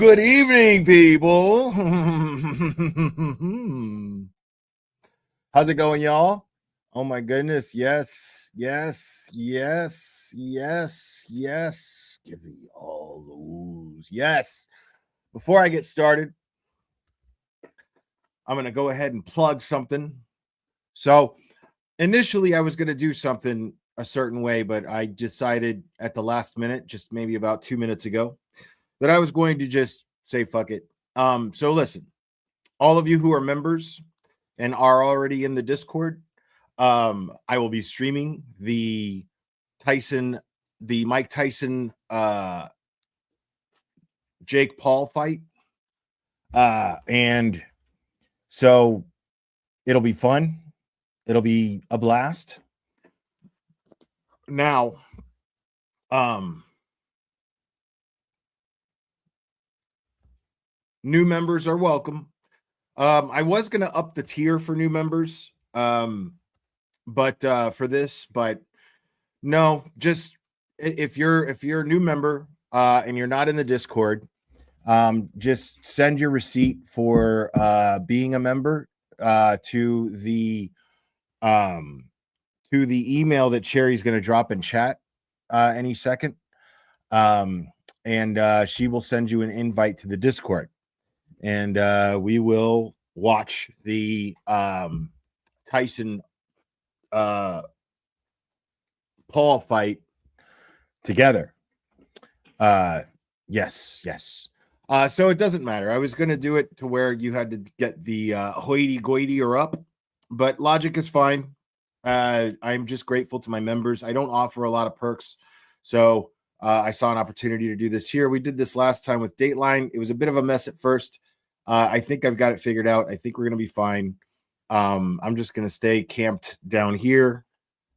Good evening, people. How's it going, y'all? Oh my goodness. Yes. Give me all those. Yes. Before I get started, I'm going to go ahead and plug something. So, initially, I was going to do something a certain way, but I decided at the last minute, just maybe about 2 minutes ago, that I was going to just say fuck it. So listen, all of you who are members and are already in the Discord, I will be streaming the Mike Tyson Jake Paul fight. And so it'll be fun. It'll be a blast. Now, new members are welcome. I was going to up the tier for new members, but for this, but no, just if you're a new member and you're not in the Discord, just send your receipt for being a member to the email that Cherry's going to drop in chat any second, and she will send you an invite to the Discord. And we will watch the Tyson Paul fight together. Yes. So it doesn't matter. I was going to do it to where you had to get the hoity-goity or up, but logic is fine. I'm just grateful to my members. I don't offer a lot of perks, so I saw an opportunity to do this here. We did this last time with Dateline. It was a bit of a mess at first. I think I've got it figured out. I think we're going to be fine. I'm just going to stay camped down here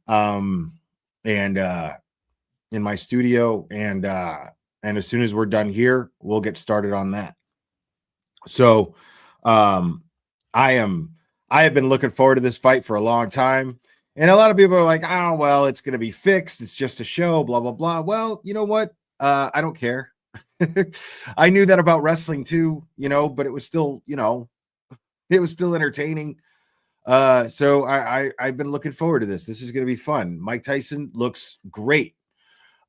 and in my studio. And as soon as we're done here, we'll get started on that. So I have been looking forward to this fight for a long time. And a lot of people are like, oh, well, it's going to be fixed. It's just a show, blah, blah, blah. Well, you know what? I don't care. I knew that about wrestling too, but it was still, it was still entertaining. So I've been looking forward to this. This is going to be fun. Mike Tyson looks great.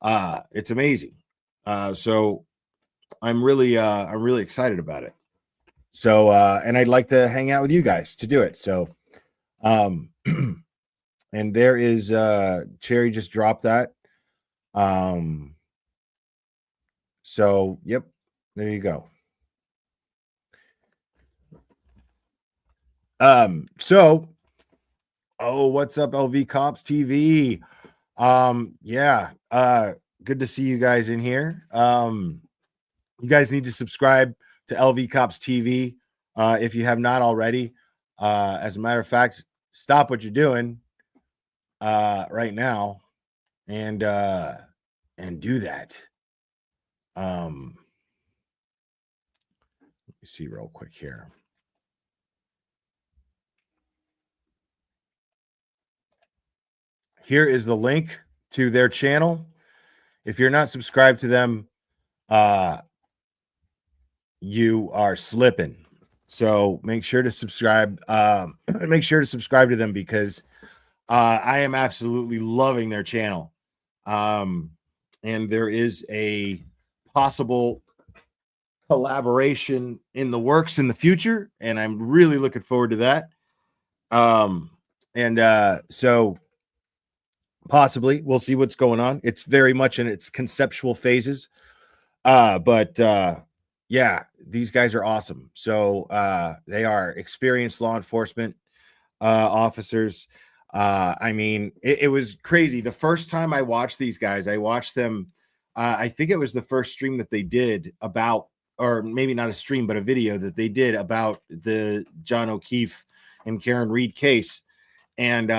It's amazing. So I'm really excited about it. So, and I'd like to hang out with you guys to do it. So, and there is, Cherry just dropped that. So, yep, there you go. So, what's up, LV Cops TV? Yeah, good to see you guys in here. You guys need to subscribe to LV Cops TV if you have not already. As a matter of fact, stop what you're doing right now and do that. Let me see real quick here. Here is the link to their channel. If you're not subscribed to them, you are slipping. So make sure to subscribe. Make sure to subscribe to them because I am absolutely loving their channel. And there is a possible collaboration in the works in the future, and I'm really looking forward to that. So possibly we'll see what's going on. It's very much in its conceptual phases. But yeah, these guys are awesome. So they are experienced law enforcement officers. I mean, it was crazy. The first time I watched these guys, I watched them. I think it was the first stream that they did about, or maybe not a stream, but a video that they did about the John O'Keefe and Karen Reed case. And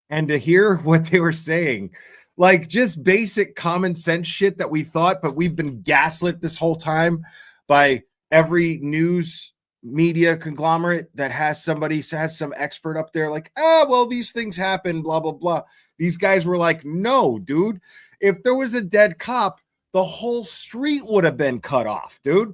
and to hear what they were saying, like just basic common sense shit that we thought, but we've been gaslit this whole time by every news media conglomerate that has some expert up there like, well, these things happen, blah, blah, blah. These guys were like, no, dude, if there was a dead cop, the whole street would have been cut off, dude.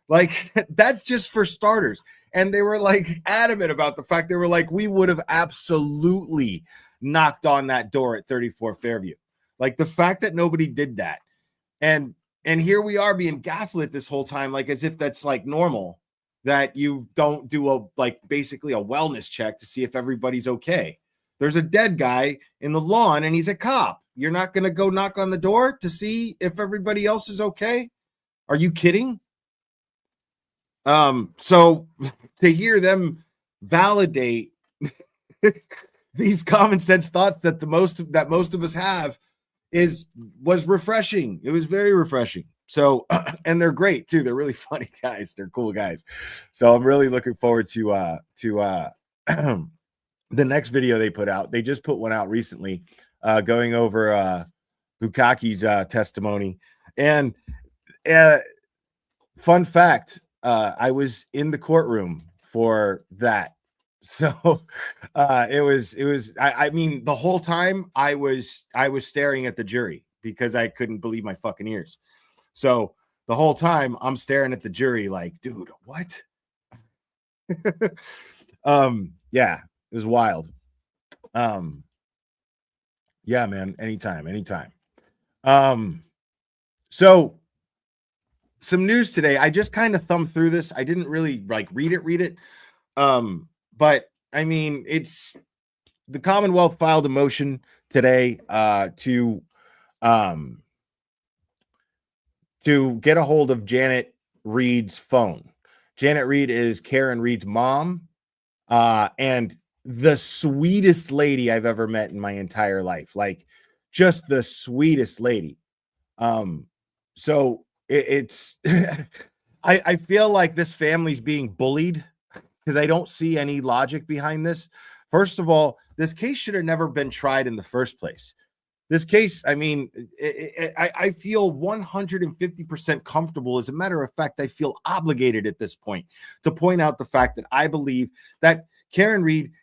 Like, that's just for starters. And they were like adamant about the fact, they were like, we would have absolutely knocked on that door at 34 Fairview. Like, the fact that nobody did that. And here we are being gaslit this whole time, like as if that's like normal, that you don't do a, like, basically a wellness check to see if everybody's okay. There's a dead guy in the lawn and he's a cop. You're not going to go knock on the door to see if everybody else is okay? Are you kidding? So to hear them validate these common sense thoughts that most of us have was refreshing. It was very refreshing. So, and they're great too. They're really funny guys. They're cool guys. So I'm really looking forward to the next video they put out. They just put one out recently, going over Bukaki's testimony. And fun fact, I was in the courtroom for that. So I mean, the whole time I was staring at the jury because I couldn't believe my fucking ears. So the whole time I'm staring at the jury like, dude, what? Yeah, it was wild. Yeah, man, anytime. So some news today. I just kind of thumbed through this. I didn't really like read it. But I mean, it's the Commonwealth filed a motion today to get a hold of Janet Reed's phone. Janet Reed is Karen Reed's mom, and the sweetest lady I've ever met in my entire life. Like, just the sweetest lady. So it's I feel like this family's being bullied because I don't see any logic behind this. First of all, this case should have never been tried in the first place. This case, I mean, I feel 150% comfortable. As a matter of fact, I feel obligated at this point to point out the fact that I believe that Karen Reed,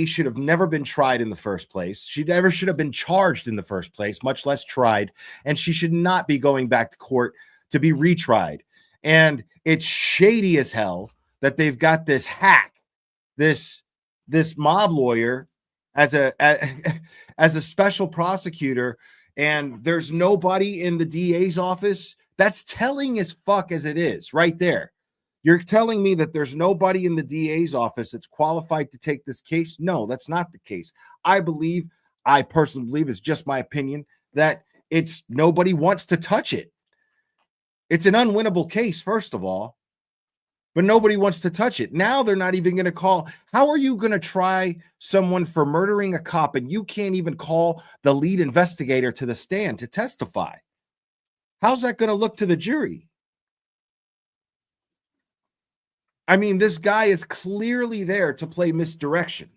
should have never been tried in the first place. She never should have been charged in the first place, much less tried. And she should not be going back to court to be retried. And it's shady as hell that they've got this hack, this mob lawyer as a special prosecutor, and there's nobody in the DA's office. That's telling as fuck as it is right there. You're telling me that there's nobody in the DA's office that's qualified to take this case? No, that's not the case. I personally believe, it's just my opinion, that it's nobody wants to touch it. It's an unwinnable case, first of all, but nobody wants to touch it. Now they're not even going to call. How are you going to try someone for murdering a cop and you can't even call the lead investigator to the stand to testify? How's that going to look to the jury? I mean, this guy is clearly there to play misdirection.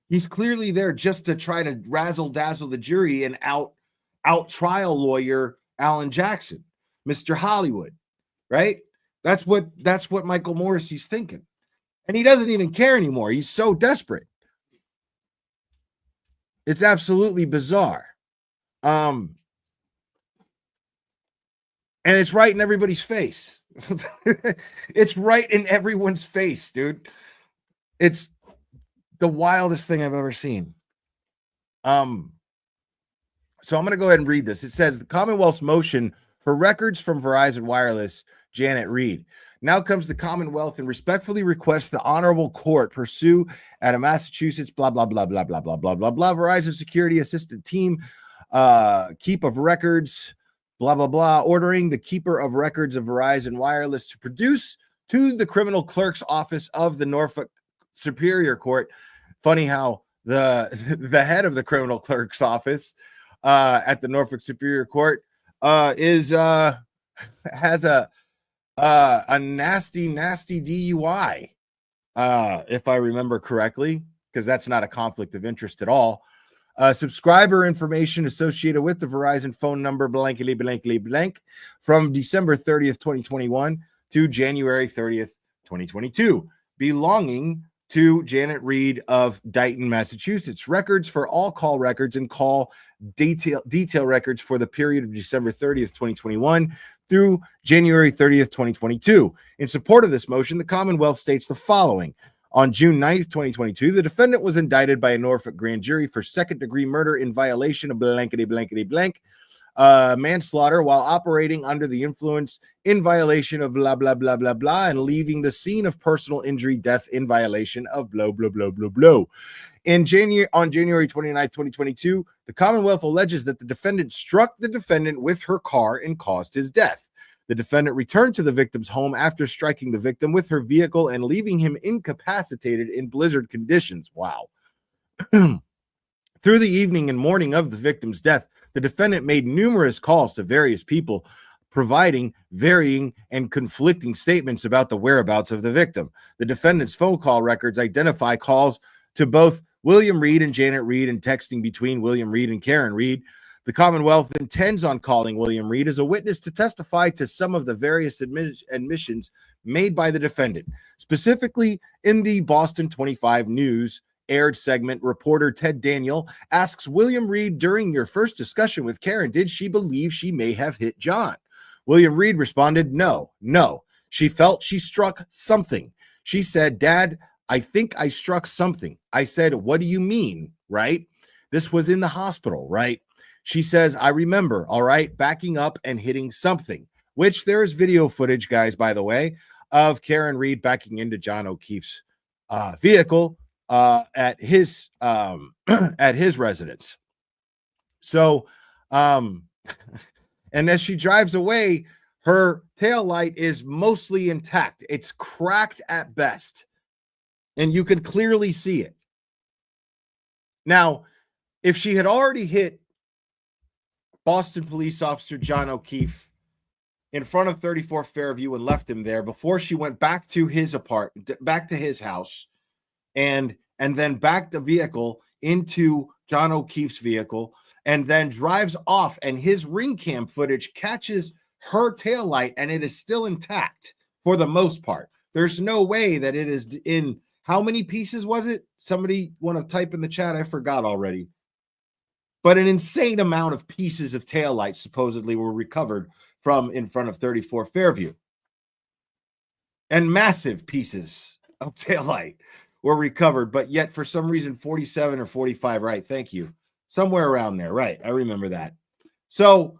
He's clearly there just to try to razzle dazzle the jury and out trial lawyer Alan Jackson, Mr. Hollywood, right? That's what Michael Morrissey's thinking. And he doesn't even care anymore. He's so desperate. It's absolutely bizarre. And it's right in everybody's face. It's right in everyone's face, dude. It's the wildest thing I've ever seen. So I'm going to go ahead and read this. It says, the Commonwealth's motion for records from Verizon Wireless, Janet Reed. Now comes the Commonwealth and respectfully requests the honorable court pursue at a Massachusetts blah, blah, blah, blah, blah, blah, blah, blah, blah, Verizon Security Assistant Team, keep of records, blah, blah, blah, ordering the keeper of records of Verizon Wireless to produce to the criminal clerk's office of the Norfolk Superior Court. Funny how the head of the criminal clerk's office at the Norfolk Superior Court has a nasty DUI, if I remember correctly, because that's not a conflict of interest at all. Subscriber information associated with the Verizon phone number blankly blank from December 30th, 2021 to January 30th, 2022, belonging to Janet Reed of Dighton, Massachusetts. Records for all call records and call detail records for the period of December 30th, 2021 through January 30th, 2022. In support of this motion, the Commonwealth states the following. On June 9th, 2022, the defendant was indicted by a Norfolk grand jury for second-degree murder in violation of blankety blank manslaughter while operating under the influence in violation of blah, blah, blah, blah, blah, and leaving the scene of personal injury, death in violation of blah, blah, blah, blah, blah. On January 29th, 2022, the Commonwealth alleges that the defendant struck the defendant with her car and caused his death. The defendant returned to the victim's home after striking the victim with her vehicle and leaving him incapacitated in blizzard conditions. Wow. Through the evening and morning of the victim's death, the defendant made numerous calls to various people, providing varying and conflicting statements about the whereabouts of the victim. The defendant's phone call records identify calls to both William Reed and Janet Reed and texting between William Reed and Karen Reed. The Commonwealth intends on calling William Reed as a witness to testify to some of the various admissions made by the defendant. Specifically, in the Boston 25 News aired segment, reporter Ted Daniel asks William Reed, during your first discussion with Karen, did she believe she may have hit John? William Reed responded, no. She felt she struck something. She said, Dad, I think I struck something. I said, what do you mean, right? This was in the hospital, right? She says, I remember, all right, backing up and hitting something, which there is video footage, guys, by the way, of Karen Reed backing into John O'Keefe's vehicle at his residence. So, and as she drives away, her taillight is mostly intact. It's cracked at best, and you can clearly see it. Now, if she had already hit Boston police officer John O'Keefe in front of 34 Fairview and left him there before she went back to his back to his house, and then backed the vehicle into John O'Keefe's vehicle, and then drives off, and his ring cam footage catches her taillight, and it is still intact for the most part. There's no way that it is in, how many pieces was it? Somebody want to type in the chat? I forgot already. But an insane amount of pieces of taillight supposedly were recovered from in front of 34 Fairview. And massive pieces of taillight were recovered, but yet for some reason 47 or 45, right? Thank you. Somewhere around there, right? I remember that. So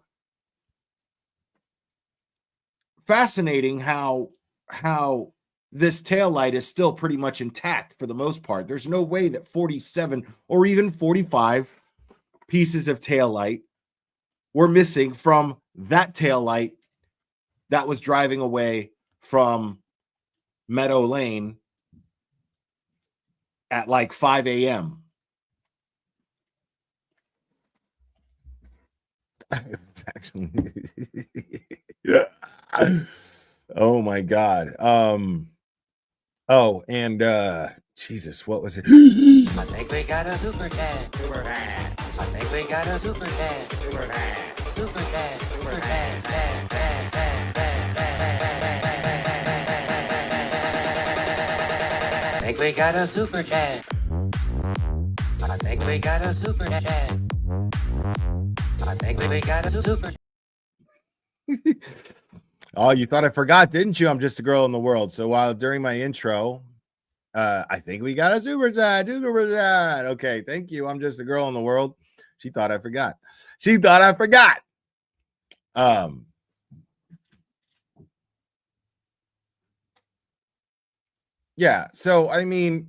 fascinating how this taillight is still pretty much intact for the most part. There's no way that 47 or even 45 pieces of taillight were missing from that taillight that was driving away from Meadow Lane at like 5 a.m. It's actually oh my God. Jesus, what was it? I think we got a super cat. Super cat. I think we got a super cat. Super cat. Super cat. Super cat. I think we got a super cat. I think we got a super cat. I think we got a super. Oh, you thought I forgot, didn't you? I'm just a girl in the world. So while during my intro, I think we got a super chat. Okay, thank you. I'm just a girl in the world. She thought I forgot. Yeah, so I mean,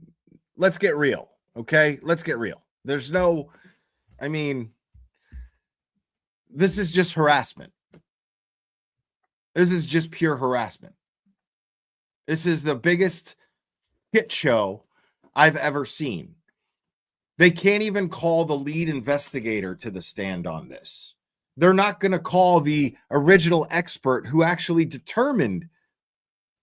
let's get real. Okay, let's get real. There's no, I mean, this is just harassment. This is just pure harassment. This is the biggest shit show I've ever seen. They can't even call the lead investigator to the stand on this. They're not going to call the original expert who actually determined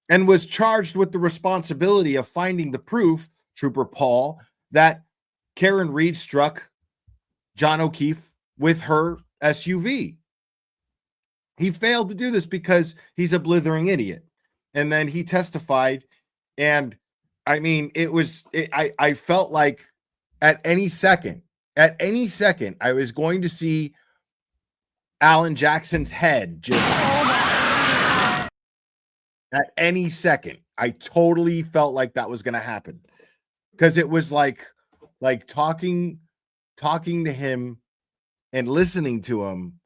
and was charged with the responsibility of finding the proof, Trooper Paul, that Karen Reed struck John O'Keefe with her SUV. He failed to do this because he's a blithering idiot. And then he testified and I mean, I felt like at any second, I was going to see Alan Jackson's head just at any second. I totally felt like that was going to happen because it was like talking to him and listening to him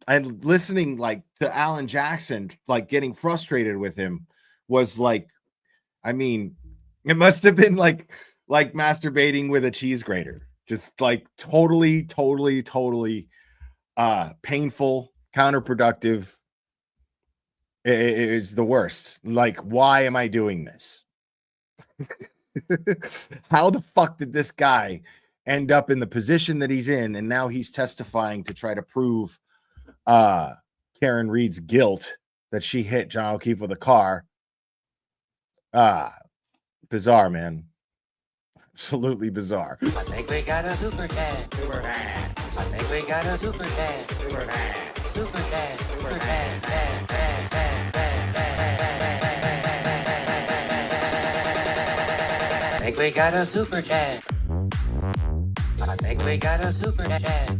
and listening like to Alan Jackson, like getting frustrated with him was like, I mean, it must have been like masturbating with a cheese grater. Just like totally painful, counterproductive. It is the worst. Like, why am I doing this? How the fuck did this guy end up in the position that he's in? And now he's testifying to try to prove Karen Reed's guilt that she hit John O'Keefe with a car. Bizarre, man. Absolutely bizarre. I think we got a super chat. Super chat. I think we got a super chat. Super chat. Super chat. Super chat. I think we got a super chat. I think we got a super chat.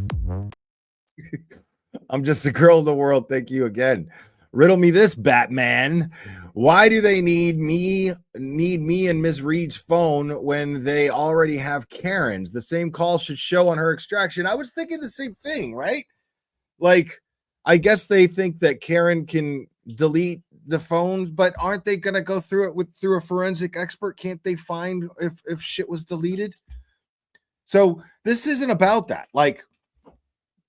I'm just a girl in the world. Thank you again. Riddle me this, Batman. Why do they need me and Ms. Reed's phone when they already have Karen's? The same call should show on her extraction. I was thinking the same thing, right? Like, I guess they think that Karen can delete the phones, but aren't they going to go through it through a forensic expert? Can't they find if shit was deleted? So this isn't about that. Like,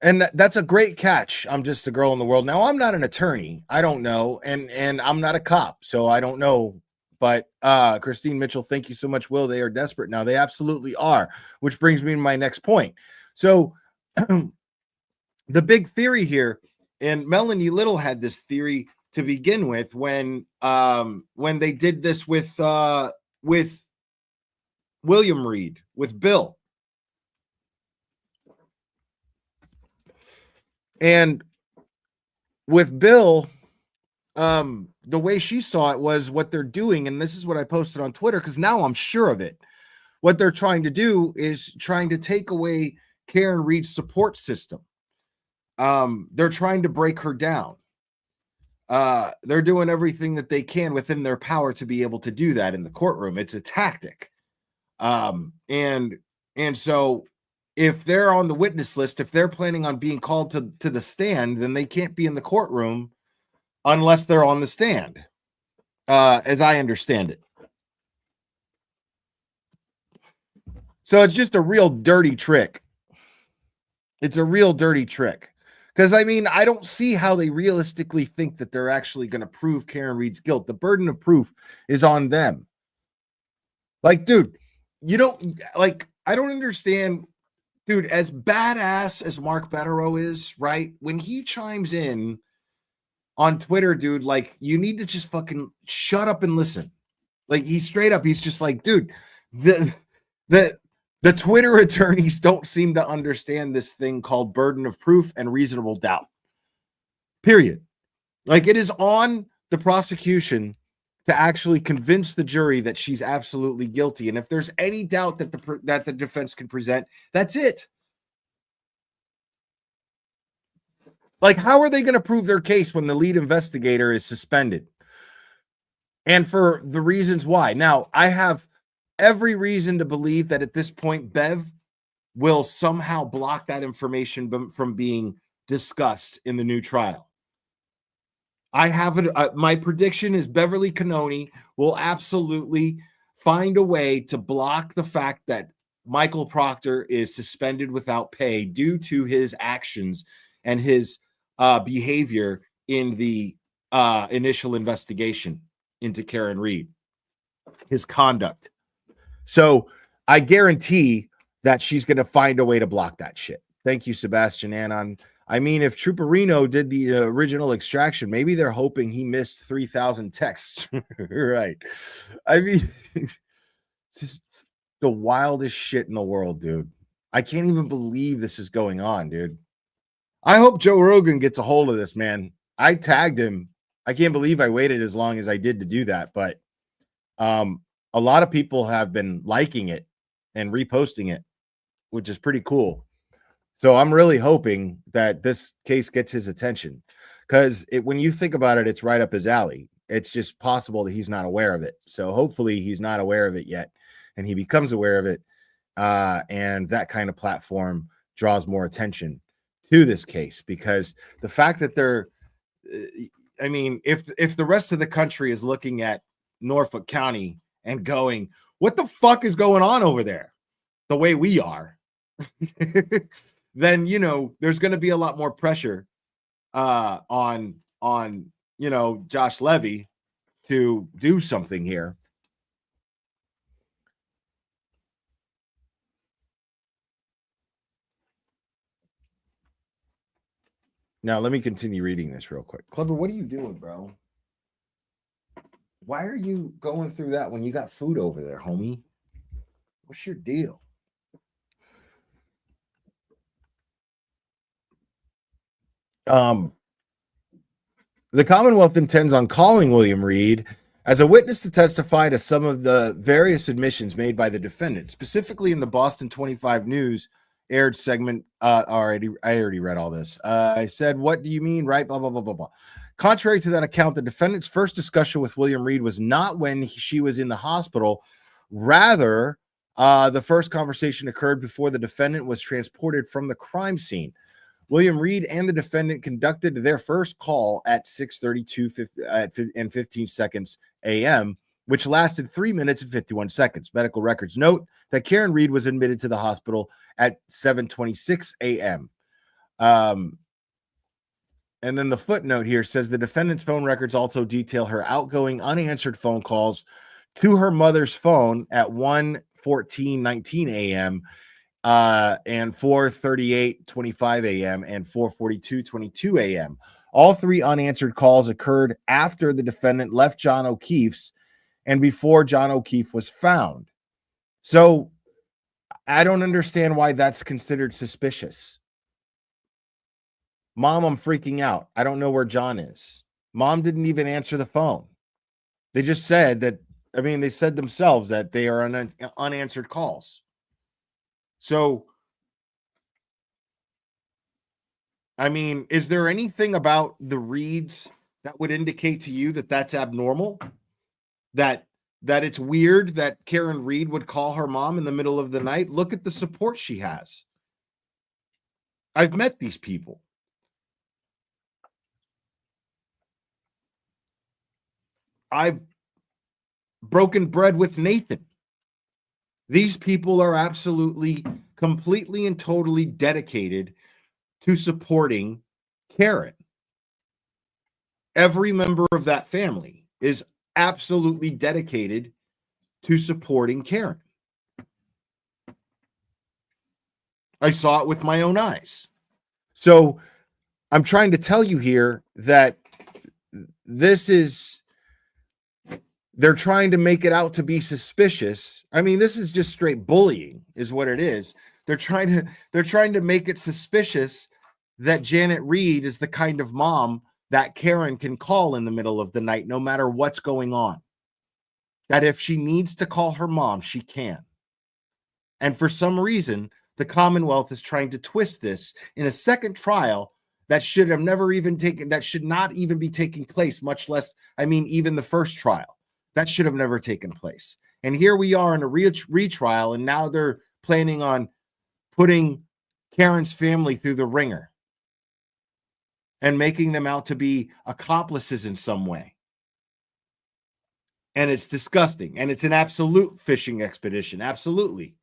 and that's a great catch. I'm just a girl in the world. Now, I'm not an attorney. I don't know. And I'm not a cop, so I don't know. But Christine Mitchell, thank you so much, Will. They are desperate now. They absolutely are, which brings me to my next point. So the big theory here, and Melanie Little had this theory to begin with when they did this with William Reed, with Bill. And with Bill, the way she saw it was what they're doing, and this is what I posted on Twitter because now I'm sure of it. What they're trying to do is trying to take away Karen Reed's support system. They're trying to break her down. They're doing everything that they can within their power to be able to do that in the courtroom. It's a tactic. And so if they're on the witness list, if they're planning on being called to the stand, then they can't be in the courtroom unless they're on the stand, as I understand it. So it's just a real dirty trick. It's a real dirty trick. Because, I mean, I don't see how they realistically think that they're actually going to prove Karen Reed's guilt. The burden of proof is on them. Like, dude, you don't, like, I don't understand. Dude, as badass as Mark Betterow is, right? When he chimes in on Twitter, dude, like, you need to just fucking shut up and listen. Like, he's straight up, he's just like, dude, the Twitter attorneys don't seem to understand this thing called burden of proof and reasonable doubt. Period. Like, it is on the prosecution to actually convince the jury that she's absolutely guilty. And if there's any doubt that the defense can present, that's it. Like, how are they going to prove their case when the lead investigator is suspended? And for the reasons why. Now, I have every reason to believe that at this point, Bev will somehow block that information from being discussed in the new trial. I have it. My prediction is Beverly Cannoni will absolutely find a way to block the fact that Michael Proctor is suspended without pay due to his actions and his behavior in the initial investigation into Karen Reed, his conduct. So I guarantee that she's going to find a way to block that shit. Thank you, Sebastian Anon. I mean, if Trooperino did the original extraction, maybe they're hoping he missed 3,000 texts. Right. I mean, it's just the wildest shit in the world, dude. I can't even believe this is going on, dude. I hope Joe Rogan gets a hold of this, man. I tagged him. I can't believe I waited as long as I did to do that, but a lot of people have been liking it and reposting it, which is pretty cool. So I'm really hoping that this case gets his attention, because when you think about it, it's right up his alley. It's just possible that he's not aware of it. So hopefully he's not aware of it yet, and he becomes aware of it. And that kind of platform draws more attention to this case, because the fact that I mean, if the rest of the country is looking at Norfolk County and going, what the fuck is going on over there? The way we are, then, there's going to be a lot more pressure on Josh Levy to do something here. Now, let me continue reading this real quick. Clever, what are you doing, bro? Why are you going through that when you got food over there, homie? What's your deal? The Commonwealth intends on calling William Reed as a witness to testify to some of the various admissions made by the defendant, specifically in the Boston 25 News aired segment. I already read all this. I said, what do you mean, right? Blah, blah, blah, blah, blah. Contrary to that account, the defendant's first discussion with William Reed was not when she was in the hospital. Rather, the first conversation occurred before the defendant was transported from the crime scene. William Reed and the defendant conducted their first call at 6:32 and 15 seconds a.m., which lasted 3 minutes and 51 seconds. Medical records note that Karen Reed was admitted to the hospital at 7:26 a.m. And then the footnote here says the defendant's phone records also detail her outgoing unanswered phone calls to her mother's phone at 1:14:19 a.m. And 4:38:25 a.m. and 4:42:22 a.m. All three unanswered calls occurred after the defendant left John O'Keefe's and before John O'Keefe was found. So I don't understand why that's considered suspicious. Mom, I'm freaking out. I don't know where John is. Mom didn't even answer the phone. They just said that, they said themselves that they are unanswered calls. So, is there anything about the Reeds that would indicate to you that that's abnormal? That it's weird that Karen Reed would call her mom in the middle of the night? Look at the support she has. I've met these people. I've broken bread with Nathan. These people are absolutely, completely and totally dedicated to supporting Karen. Every member of that family is absolutely dedicated to supporting Karen. I saw it with my own eyes. So I'm trying to tell you here that they're trying to make it out to be suspicious. This is just straight bullying is what it is. They're trying to make it suspicious that Janet Reed is the kind of mom that Karen can call in the middle of the night, no matter what's going on. That if she needs to call her mom, she can. And for some reason, the Commonwealth is trying to twist this in a second trial that should not even be taking place, much less, even the first trial. That should have never taken place. And here we are in a retrial, and now they're planning on putting Karen's family through the ringer and making them out to be accomplices in some way. And it's disgusting. And it's an absolute fishing expedition. Absolutely.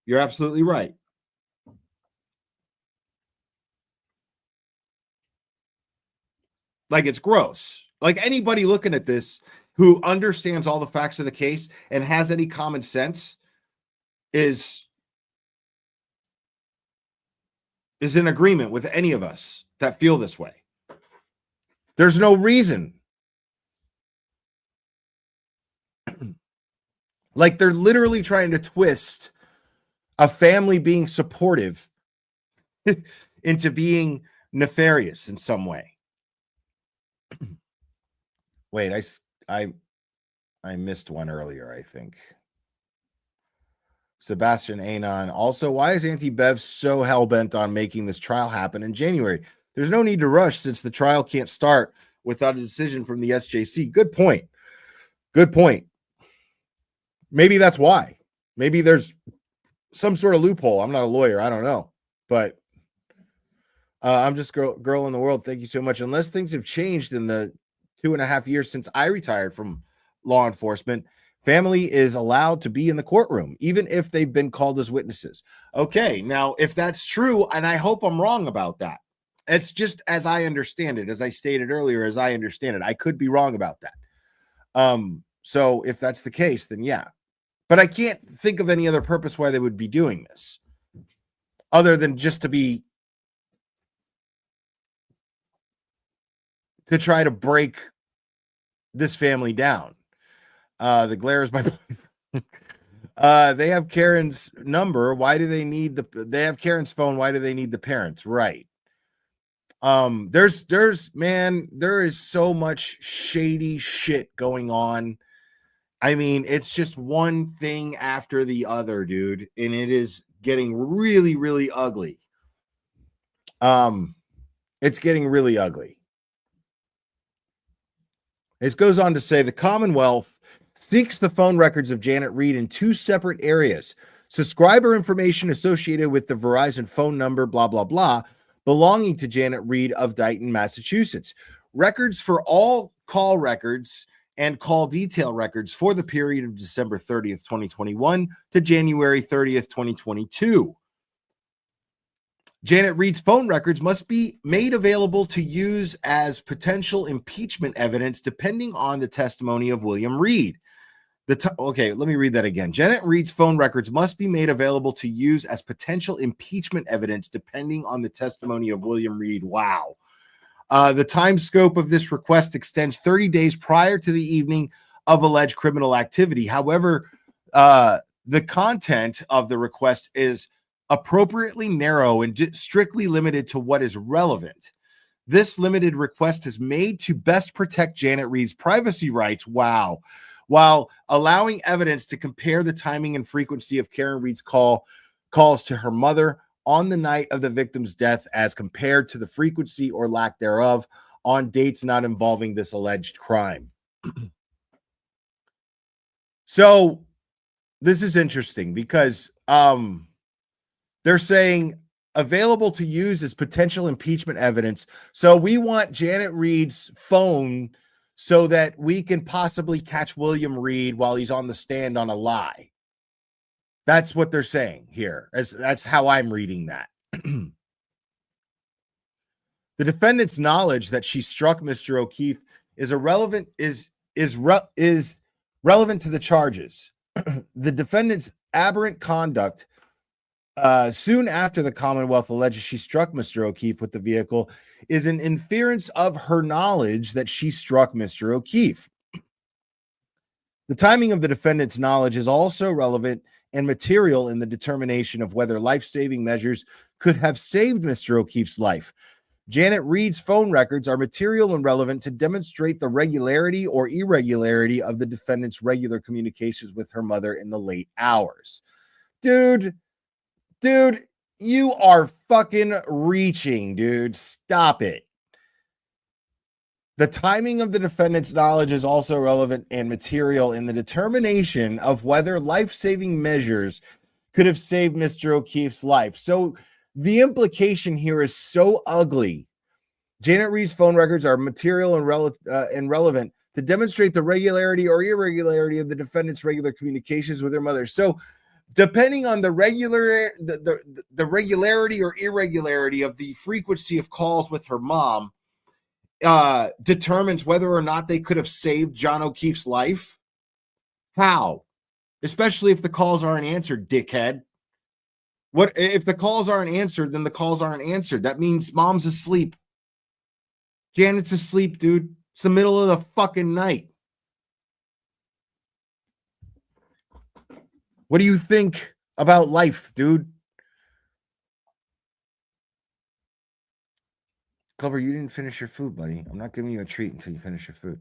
You're absolutely right. Like, it's gross. Like, anybody looking at this who understands all the facts of the case and has any common sense is in agreement with any of us that feel this way. There's no reason. Like, they're literally trying to twist a family being supportive into being nefarious in some way. Wait, I missed one earlier, I think. Sebastian Anon. Also, why is Auntie Bev so hell-bent on making this trial happen in January? There's no need to rush since the trial can't start without a decision from the SJC. Good point. Good point. Maybe that's why. Maybe there's some sort of loophole. I'm not a lawyer. I don't know. But I'm just girl in the world. Thank you so much. Unless things have changed in the 2.5 years since I retired from law enforcement, family is allowed to be in the courtroom, even if they've been called as witnesses. Okay, now, if that's true, and I hope I'm wrong about that, it's just as I understand it, as I stated earlier, as I understand it. I could be wrong about that. So if that's the case, then yeah. But I can't think of any other purpose why they would be doing this other than just to try to break this family down. The glare is my they have Karen's number. Why do they need they have Karen's phone? Why do they need the parents? Right. There is so much shady shit going on. I mean, it's just one thing after the other, dude, and it is getting really, really ugly. It's getting really ugly. This goes on to say the Commonwealth seeks the phone records of Janet Reed in 2 separate areas. Subscriber information associated with the Verizon phone number, blah, blah, blah, belonging to Janet Reed of Dighton, Massachusetts. Records for all call records and call detail records for the period of December 30th, 2021 to January 30th, 2022. Janet Reed's phone records must be made available to use as potential impeachment evidence depending on the testimony of William Reed. Okay, let me read that again. Janet Reed's phone records must be made available to use as potential impeachment evidence depending on the testimony of William Reed. Wow. The time scope of this request extends 30 days prior to the evening of alleged criminal activity. However, the content of the request is appropriately narrow and strictly limited to what is relevant. This limited request is made to best protect Janet Reed's privacy rights. Wow. While allowing evidence to compare the timing and frequency of Karen Reed's calls to her mother on the night of the victim's death as compared to the frequency or lack thereof on dates not involving this alleged crime. So this is interesting because they're saying available to use as potential impeachment evidence. So we want Janet Reed's phone so that we can possibly catch William Reed while he's on the stand on a lie. That's what they're saying here. That's how I'm reading that. The defendant's knowledge that she struck Mr. O'Keefe is relevant to the charges. The defendant's aberrant conduct soon after the Commonwealth alleges she struck Mr. O'Keefe with the vehicle is an inference of her knowledge that she struck Mr. O'Keefe. The timing of the defendant's knowledge is also relevant and material in the determination of whether life-saving measures could have saved Mr. O'Keefe's life. Janet Reed's phone records are material and relevant to demonstrate the regularity or irregularity of the defendant's regular communications with her mother in the late hours. Dude, you are fucking reaching, dude. Stop it. The timing of the defendant's knowledge is also relevant and material in the determination of whether life-saving measures could have saved Mr. O'Keefe's life. So the implication here is so ugly. Janet Reed's phone records are material and relevant to demonstrate the regularity or irregularity of the defendant's regular communications with her mother. So depending on the regularity or irregularity of the frequency of calls with her mom, determines whether or not they could have saved John O'Keefe's life. How? Especially if the calls aren't answered, dickhead. What if the calls aren't answered? Then the calls aren't answered. That means mom's asleep. Janet's asleep, dude. It's the middle of the fucking night. What do you think about life, dude? Clubber, you didn't finish your food, buddy. I'm not giving you a treat until you finish your food.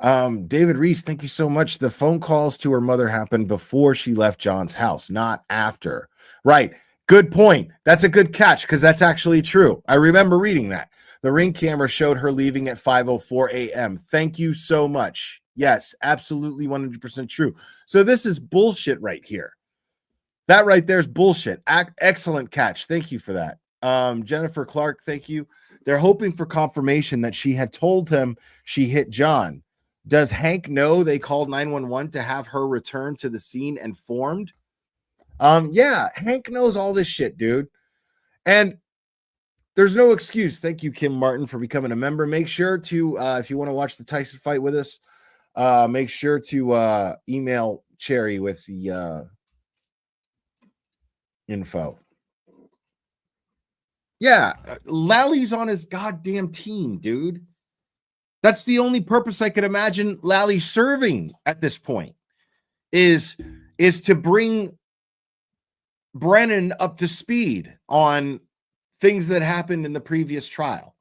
David Reese, thank you so much. The phone calls to her mother happened before she left John's house, not after. Right. Good point. That's a good catch because that's actually true. I remember reading that. The Ring camera showed her leaving at 5:04 a.m. Thank you so much. Yes, absolutely 100% true. So this is bullshit right here. That right there is bullshit. Excellent catch. Thank you for that. Jennifer Clark, thank you. They're hoping for confirmation that she had told him she hit John. Does Hank know they called 911 to have her return to the scene and informed? Yeah, Hank knows all this shit, dude. And there's no excuse. Thank you, Kim Martin, for becoming a member. Make sure to, if you want to watch the Tyson fight with us, make sure to email Cherry with the info. Yeah, Lally's on his goddamn team, dude. That's the only purpose I could imagine Lally serving at this point is to bring Brennan up to speed on things that happened in the previous trial.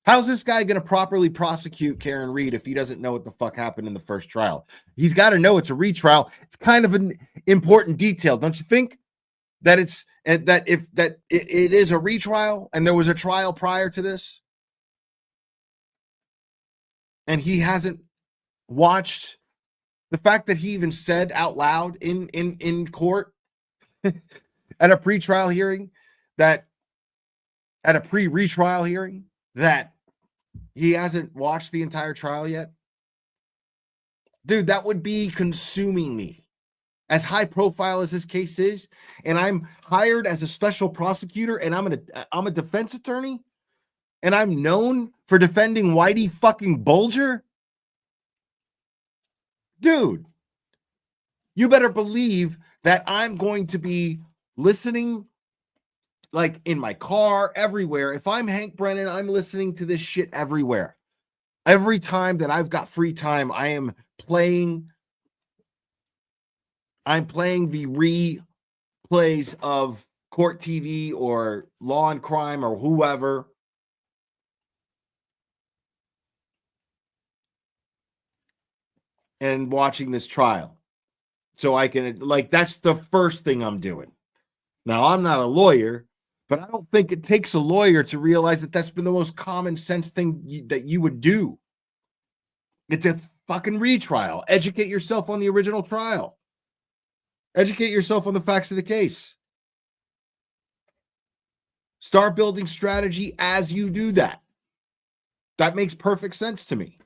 How's this guy going to properly prosecute Karen Reed if he doesn't know what the fuck happened in the first trial? He's got to know it's a retrial. It's kind of an important detail, don't you think? That it's and that if that it is a retrial and there was a trial prior to this, and he hasn't watched the fact that he even said out loud in court at a pre-trial hearing that at a pre-retrial hearing that he hasn't watched the entire trial yet. Dude, that would be consuming me. As high profile as this case is, and I'm hired as a special prosecutor, and I'm a defense attorney, and I'm known for defending Whitey fucking Bulger. Dude, you better believe that I'm going to be listening, like in my car, everywhere. If I'm Hank Brennan, I'm listening to this shit everywhere. Every time that I've got free time, I'm playing the replays of Court TV or Law and Crime or whoever. And watching this trial. So I can, like, that's the first thing I'm doing. Now, I'm not a lawyer, but I don't think it takes a lawyer to realize that that's been the most common sense thing that you would do. It's a fucking retrial. Educate yourself on the original trial. Educate yourself on the facts of the case. Start building strategy as you do that. That makes perfect sense to me.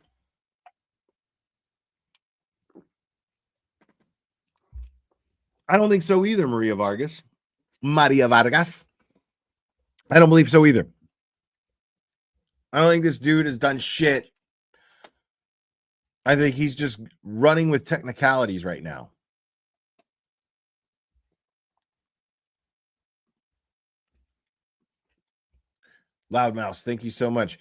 I don't think so either, Maria Vargas. I don't believe so either. I don't think this dude has done shit. I think he's just running with technicalities right now. Loudmouse, thank you so much.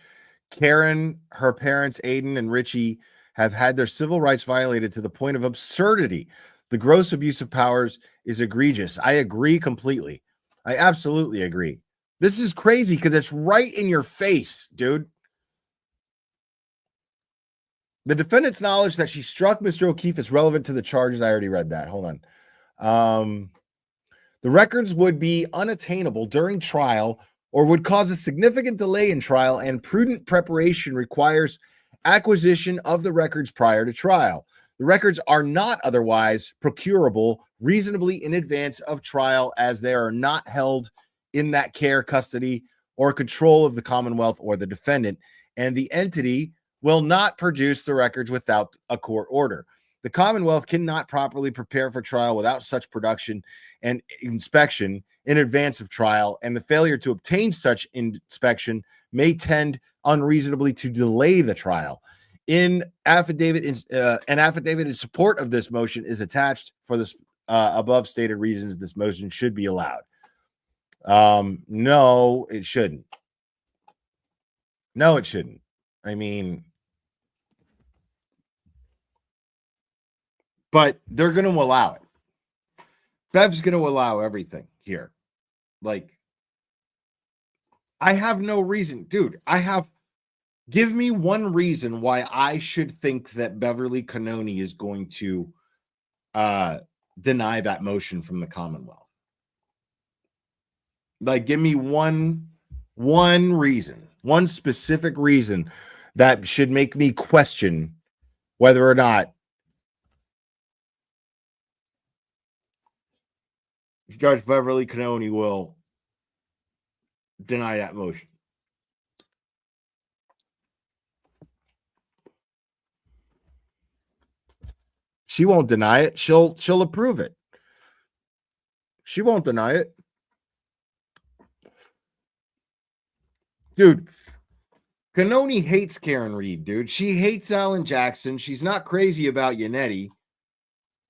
Karen, her parents, Aiden and Richie, have had their civil rights violated to the point of absurdity. The gross abuse of powers is egregious. I agree completely. I absolutely agree. This is crazy because it's right in your face, dude. The defendant's knowledge that she struck Mr. O'Keefe is relevant to the charges. I already read that. Hold on. The records would be unattainable during trial or would cause a significant delay in trial, and prudent preparation requires acquisition of the records prior to trial. The records are not otherwise procurable reasonably in advance of trial, as they are not held in that care, custody, or control of the Commonwealth or the defendant, and the entity will not produce the records without a court order. The Commonwealth cannot properly prepare for trial without such production and inspection in advance of trial, and the failure to obtain such inspection may tend unreasonably to delay the trial. An affidavit in support of this motion is attached. For this above stated reasons, this motion should be allowed. No, it shouldn't. No, it shouldn't. I mean, but they're going to allow it. Bev's going to allow everything here. Like, I have no reason, dude. I have Give me one reason why I should think that Beverly Cannoni is going to deny that motion from the Commonwealth. Like, give me one reason, one specific reason that should make me question whether or not Judge Beverly Cannoni will deny that motion. She won't deny it. She'll approve it. She won't deny it. Dude, Cannoni hates Karen Reed, dude. She hates Alan Jackson. She's not crazy about Yannetti.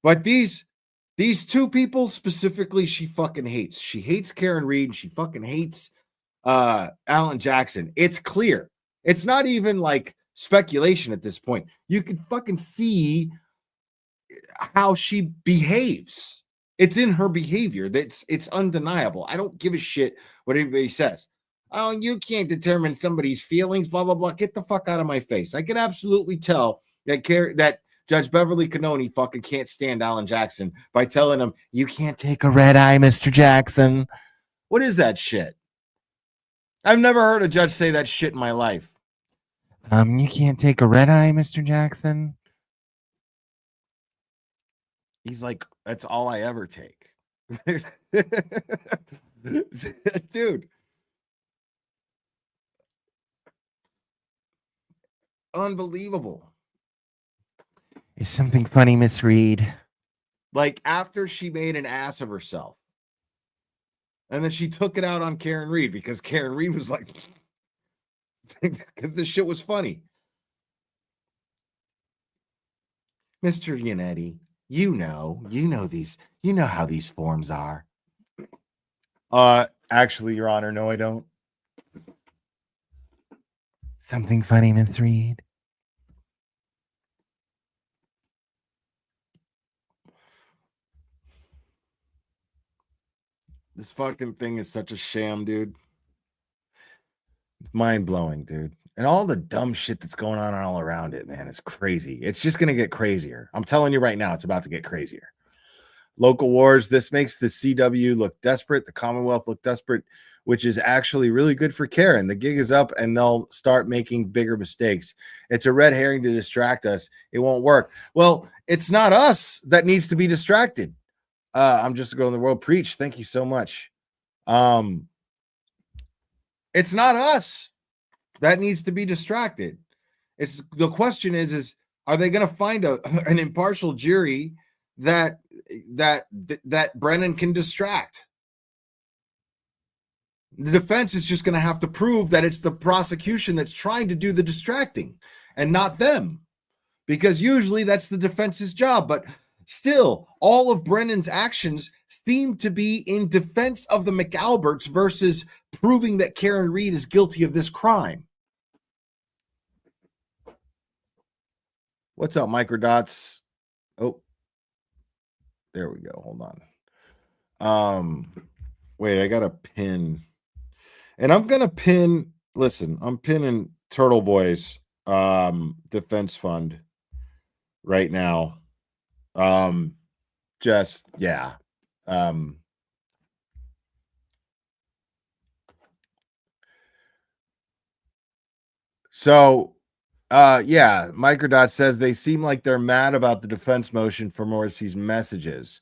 But these two people specifically, she fucking hates. She hates Karen Reed. She fucking hates Alan Jackson. It's clear. It's not even like speculation at this point. You can fucking see how she behaves. It's in her behavior. It's undeniable. I don't give a shit what anybody says. Oh, you can't determine somebody's feelings, blah, blah, blah. Get the fuck out of my face. I can absolutely tell that Judge Beverly Cannoni fucking can't stand Alan Jackson by telling him, you can't take a red eye, Mr. Jackson. What is that shit? I've never heard a judge say that shit in my life. You can't take a red eye, Mr. Jackson. He's like, that's all I ever take. Dude. Unbelievable. Is something funny, Miss Reed? Like, after she made an ass of herself. And then she took it out on Karen Reed because Karen Reed was like, because this shit was funny. Mr. Yannetti, you know how these forms are. Actually, Your Honor, no, I don't. Something funny, Miss Reed? This fucking thing is such a sham, dude. Mind-blowing, dude. And all the dumb shit that's going on all around it, man, it's crazy. It's just going to get crazier. I'm telling you right now, it's about to get crazier. Local wars, this makes the CW look desperate, the Commonwealth look desperate, which is actually really good for Karen. The gig is up and they'll start making bigger mistakes. It's a red herring to distract us. It won't work. Well, it's not us that needs to be distracted. I'm just a girl in the world. Preach. Thank you so much. It's not us that needs to be distracted. It's the question is are they going to find an impartial jury that Brennan can distract? The defense is just going to have to prove that it's the prosecution that's trying to do the distracting and not them, because usually that's the defense's job. But still, all of Brennan's actions seem to be in defense of the McAlberts versus proving that Karen Reed is guilty of this crime. What's up, Microdots? Oh, there we go. Hold on. Wait, I got to pin. And I'm going to pin, listen, I'm pinning Turtle Boy's defense fund right now. Just, yeah. Yeah, Microdot says they seem like they're mad about the defense motion for Morrissey's messages.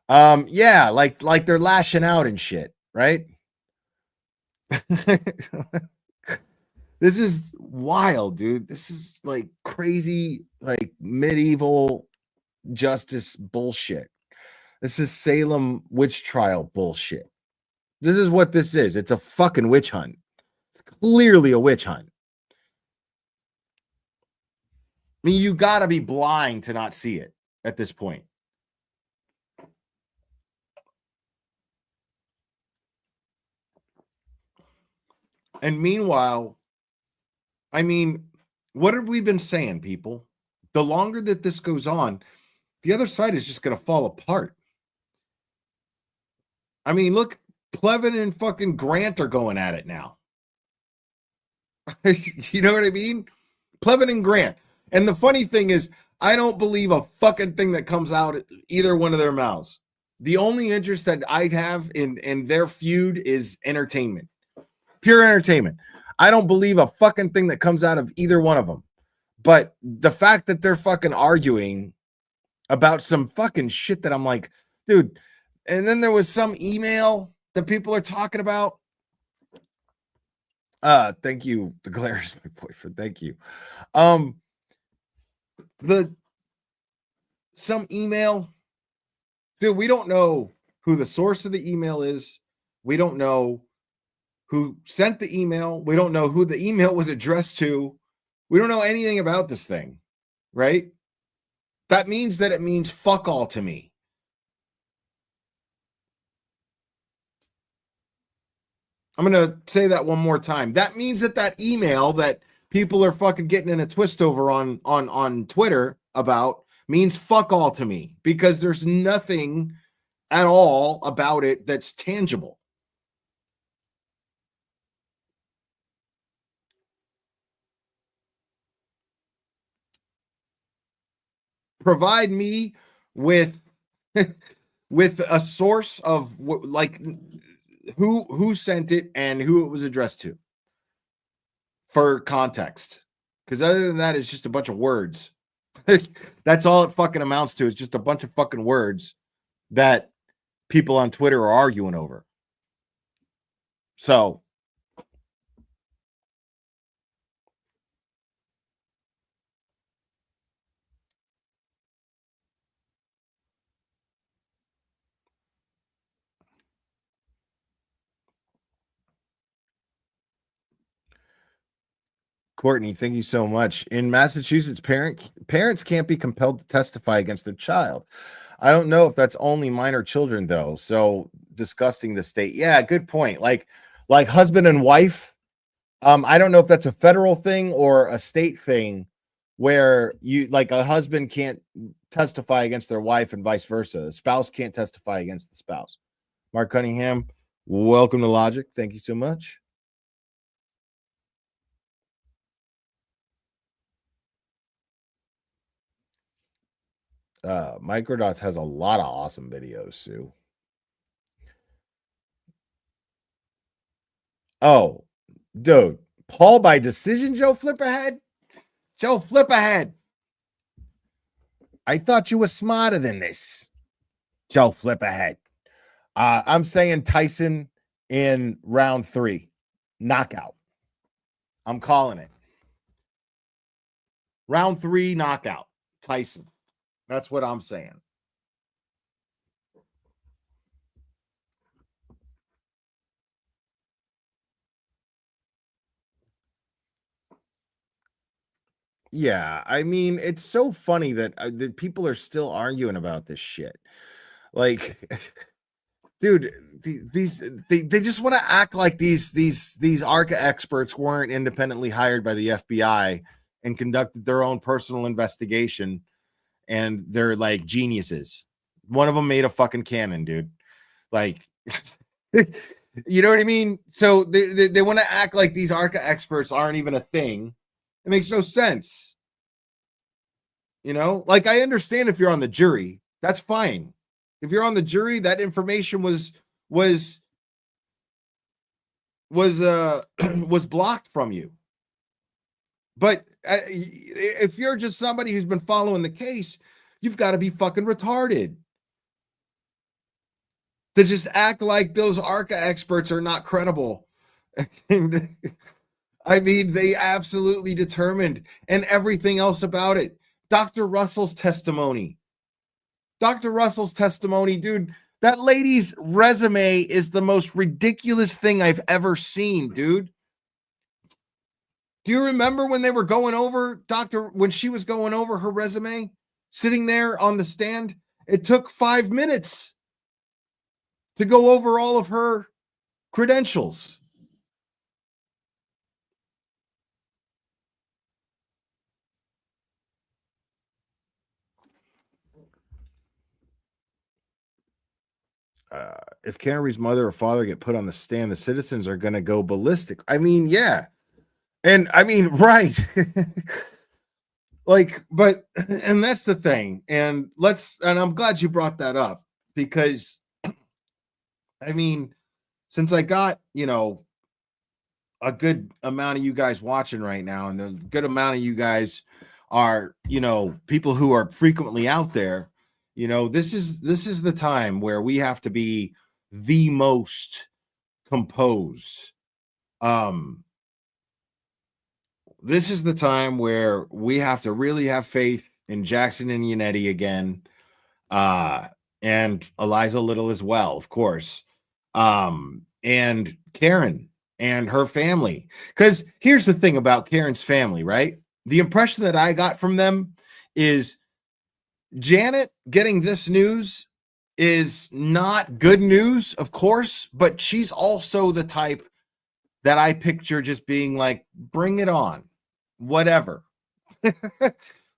Yeah, like they're lashing out and shit, right? This is wild, dude. This is like crazy, like medieval justice bullshit. This is Salem witch trial bullshit. This is what this is. It's a fucking witch hunt. It's clearly a witch hunt. I mean, you gotta be blind to not see it at this point. And meanwhile, I mean, what have we been saying, people? The longer that this goes on, the other side is just going to fall apart. I mean, look, Plevin and fucking Grant are going at it now. You know what I mean? Plevin and Grant. And the funny thing is, I don't believe a fucking thing that comes out either one of their mouths. The only interest that I have in their feud is entertainment, pure entertainment. I don't believe a fucking thing that comes out of either one of them. But the fact that they're fucking arguing about some fucking shit that I'm like, dude. And then there was some email that people are talking about. Thank you. The Glare is my boyfriend. Thank you. Some email, dude. We don't know who the source of the email is. We don't know who sent the email. We don't know who the email was addressed to. We don't know anything about this thing, right? That means that it means fuck all to me. I'm going to say that one more time. That means that email that people are fucking getting in a twist over on Twitter about means fuck all to me, because there's nothing at all about it that's tangible. Provide me with with a source of like who sent it and who it was addressed to for context, because other than that, it's just a bunch of words. That's all it fucking amounts to. It's just a bunch of fucking words that people on Twitter are arguing over. So Courtney, thank you so much. In Massachusetts, parents can't be compelled to testify against their child. I don't know if that's only minor children though. So disgusting the state. Yeah, good point. Like husband and wife. I don't know if that's a federal thing or a state thing where you like a husband can't testify against their wife and vice versa. The spouse can't testify against the spouse. Mark Cunningham, welcome to Logic. Thank you so much. Microdots has a lot of awesome videos, Sue. Oh, dude, Paul by decision, Joe Flipperhead. Joe Flipperhead. I thought you were smarter than this, Joe Flipperhead. I'm saying Tyson in round 3, knockout. I'm calling it. Round 3, knockout, Tyson. That's what I'm saying. Yeah, I mean, it's so funny that people are still arguing about this shit. Like, dude, they just want to act like these ARCA experts weren't independently hired by the FBI and conducted their own personal investigation, and they're like geniuses. One of them made a fucking cannon, dude. Like, you know what I mean? So they want to act like these ARCA experts aren't even a thing. It makes no sense. You know, like I understand if you're on the jury, that's fine. If you're on the jury, that information was was blocked from you. But if you're just somebody who's been following the case, you've got to be fucking retarded to just act like those ARCA experts are not credible. I mean, they absolutely determined, and everything else about it. Dr. Russell's testimony, dude, that lady's resume is the most ridiculous thing I've ever seen, dude. Do you remember when they were going over when she was going over her resume, sitting there on the stand? It took 5 minutes to go over all of her credentials. If Canterbury's mother or father get put on the stand, the citizens are going to go ballistic. I mean, yeah. And I mean, right. Like, but, and that's the thing. And I'm glad you brought that up because, I mean, since I got, a good amount of you guys watching right now, and the good amount of you guys are, people who are frequently out there, this is the time where we have to be the most composed. This is the time where we have to really have faith in Jackson and Yannetti again, and Eliza Little as well, of course, and Karen and her family. Because here's the thing about Karen's family, right? The impression that I got from them is Janet getting this news is not good news, of course, but she's also the type that I picture just being like, bring it on, whatever.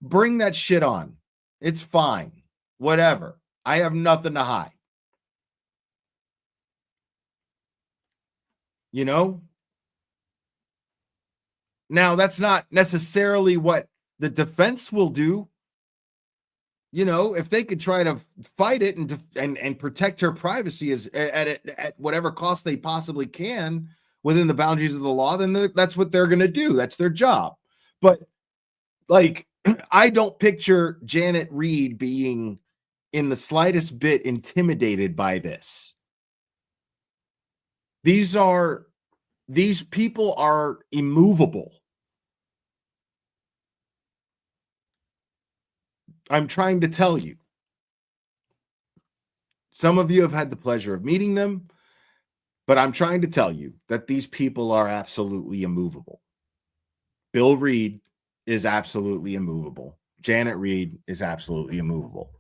Bring that shit on. It's fine. Whatever. I have nothing to hide. Now that's not necessarily what the defense will do. If they could try to fight it and protect her privacy at whatever cost they possibly can within the boundaries of the law, then that's what they're going to do. That's their job. But like, I don't picture Janet Reed being in the slightest bit intimidated by this. These people are immovable. I'm trying to tell you. Some of you have had the pleasure of meeting them, but I'm trying to tell you that these people are absolutely immovable. Bill Reed is absolutely immovable. Janet Reed is absolutely immovable.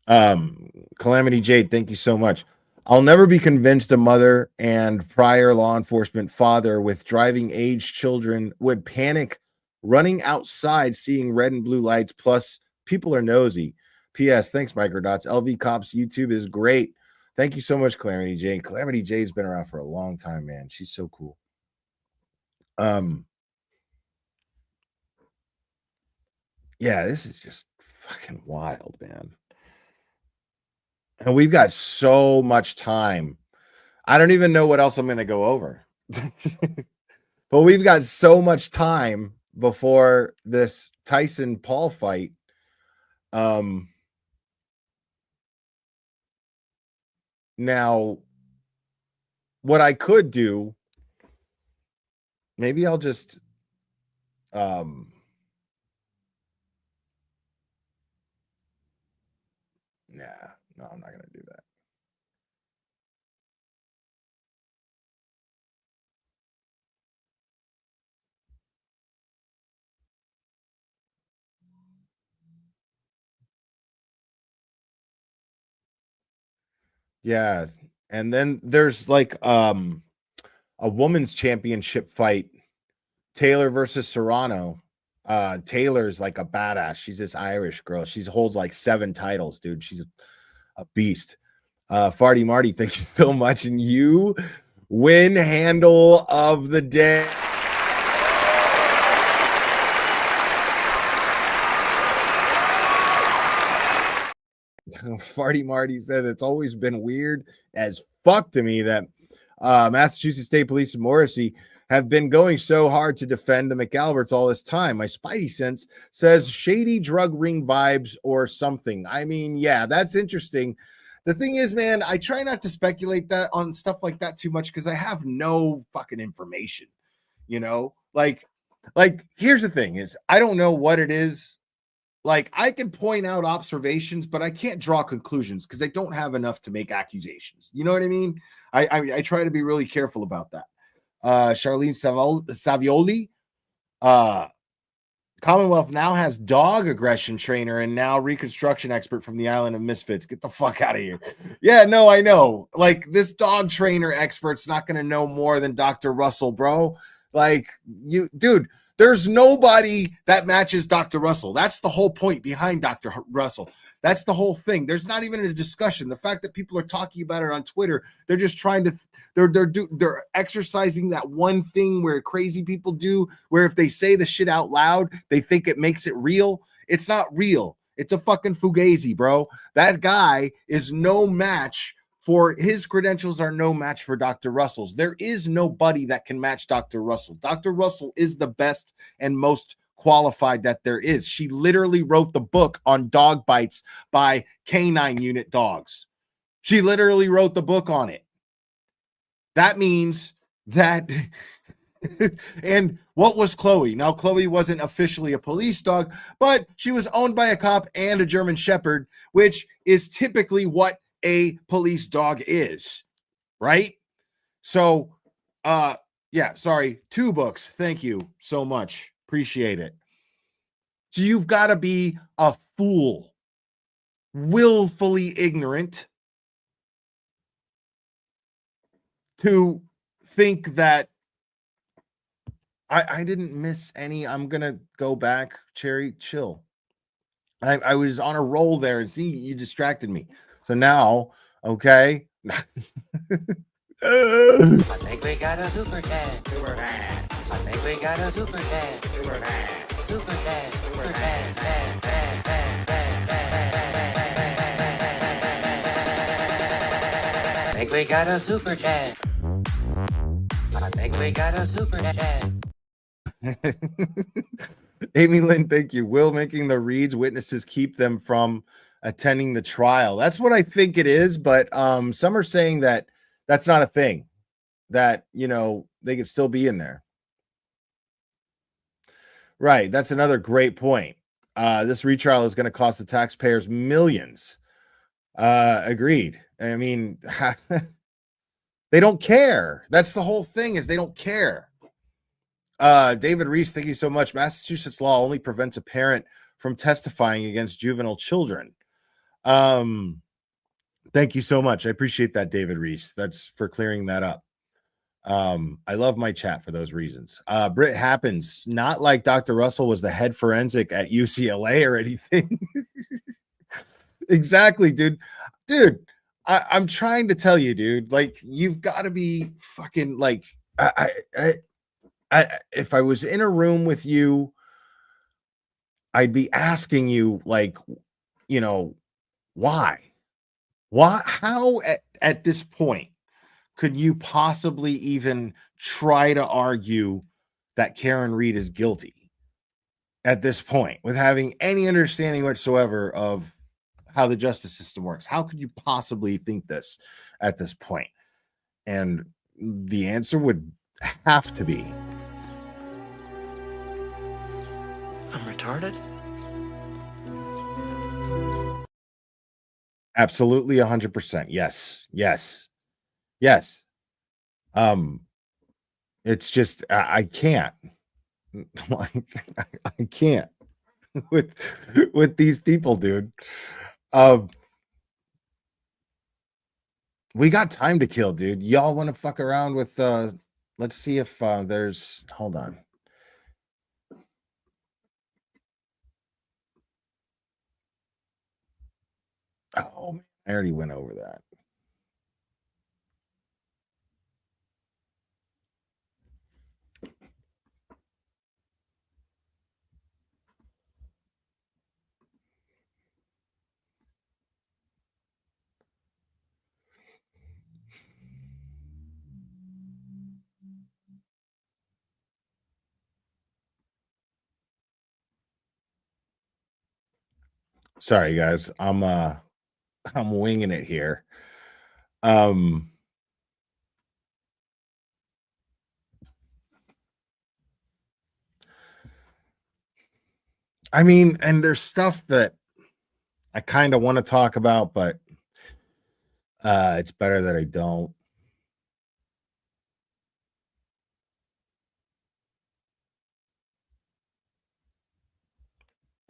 Calamity Jade, thank you so much. I'll never be convinced a mother and prior law enforcement father with driving age children would panic running outside seeing red and blue lights. Plus, people are nosy. P.S. Thanks, Microdots. LV Cops YouTube is great. Thank you so much, Calamity Jade. Calamity Jade's been around for a long time, man. She's so cool. Yeah, this is just fucking wild, man. And we've got so much time. I don't even know what else I'm going to go over. But we've got so much time before this Tyson Paul fight. Now, what I could do, maybe I'll just no, I'm not going to do that. Yeah. And then there's like a women's championship fight, Taylor versus Serrano. Taylor's like a badass. She's this Irish girl. She holds like 7 titles, dude. She's a beast. Farty Marty, thank you so much. And you win handle of the day. Farty Marty says it's always been weird as fuck to me that Massachusetts State Police and Morrissey have been going so hard to defend the McAlberts all this time. My spidey sense says shady drug ring vibes or something. I mean, yeah, that's interesting. The thing is, man, I try not to speculate that on stuff like that too much because I have no fucking information, like here's the thing is I don't know what it is. Like, I can point out observations, but I can't draw conclusions because I don't have enough to make accusations. You know what I mean? I try to be really careful about that. Charlene Savioli, Commonwealth now has dog aggression trainer and now reconstruction expert from the Island of Misfits. Get the fuck out of here. Yeah, no, I know. Like, this dog trainer expert's not going to know more than Dr. Russell, bro. Like, dude, There's nobody that matches Dr. Russell. That's the whole point behind Dr. Russell. That's the whole thing. There's not even a discussion. The fact that people are talking about it on Twitter, they're just trying to they're exercising that one thing where crazy people do, where if they say the shit out loud, they think it makes it real. It's not real. It's a fucking fugazi, bro. That guy is no match for his credentials are no match for Dr. Russell's. There is nobody that can match Dr. Russell. Dr. Russell is the best and most qualified that there is. She literally wrote the book on dog bites by canine unit dogs. She literally wrote the book on it. That means that and what was Chloe? Now, Chloe wasn't officially a police dog, but she was owned by a cop and a German Shepherd, which is typically what a police dog is, right? So, yeah, sorry, 2 books. Thank you so much. Appreciate it. So you've got to be a fool, willfully ignorant to think that I didn't miss any. I'm going to go back. Cherry, chill. I was on a roll there and see, you distracted me. So now, okay. I think we got a super chat. Super chat. I think we got a super chat. Super chat. Super chat. Super chat. I think we got a super chat. I think we got a super chat. Amy Lynn, thank you. Will making the reads witnesses keep them from attending the trial? That's what I think it is, but some are saying that that's not a thing, that they could still be in there. Right, that's another great point. This retrial is going to cost the taxpayers millions. Agreed. I mean, they don't care. That's the whole thing, is they don't care. David Reese, thank you so much. Massachusetts law only prevents a parent from testifying against juvenile children. Thank you so much. I appreciate that, David Reese. That's for clearing that up. I love my chat for those reasons. Britt happens, not like Dr. Russell was the head forensic at UCLA or anything. Exactly, dude. I'm trying to tell you, dude, like, you've got to be fucking like, if I was in a room with you, I'd be asking you, like, why, how at this point could you possibly even try to argue that Karen Reed is guilty at this point with having any understanding whatsoever of how the justice system works? How could you possibly think this at this point? And the answer would have to be, I'm retarded? absolutely 100%. Yes. It's just I can't. Like, I can't with these people, dude. We got time to kill, dude. Y'all want to fuck around with let's see if there's, hold on. Oh man, I already went over that. Sorry guys, I'm winging it here. I mean, and there's stuff that I kind of want to talk about, but it's better that I don't.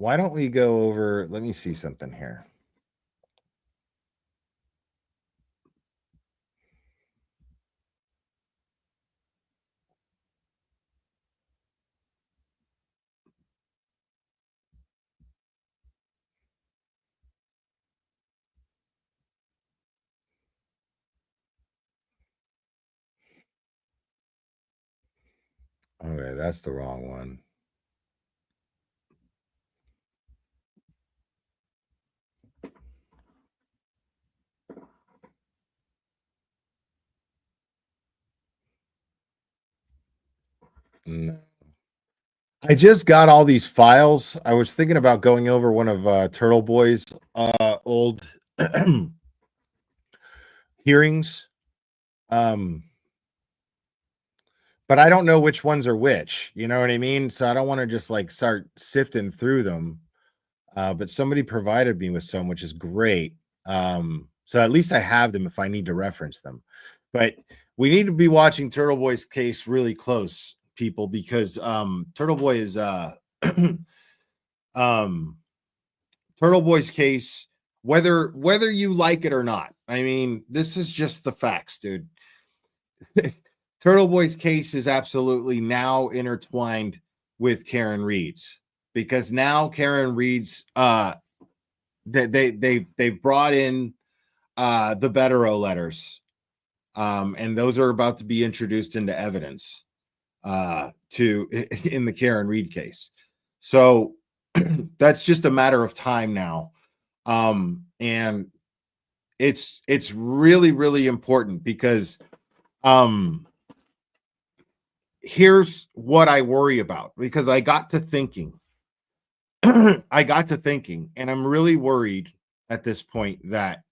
Why don't we go over, let me see something here. Okay, that's the wrong one. No. I just got all these files. I was thinking about going over one of Turtle Boy's old hearings. But I don't know which ones are which. You know what I mean? So I don't want to just like start sifting through them. But somebody provided me with some, which is great. So at least I have them if I need to reference them. But we need to be watching Turtle Boy's case really close, people, because Turtle Boy is Turtle Boy's case, whether you like it or not. I mean, this is just the facts, dude. Turtle Boy's case is absolutely now intertwined with Karen Reed's, because now Karen Reed's they've brought in the Betero letters, and those are about to be introduced into evidence in the Karen Reed case. So that's just a matter of time now, and it's really, really important, because here's what I worry about, because I got to thinking, and I'm really worried at this point that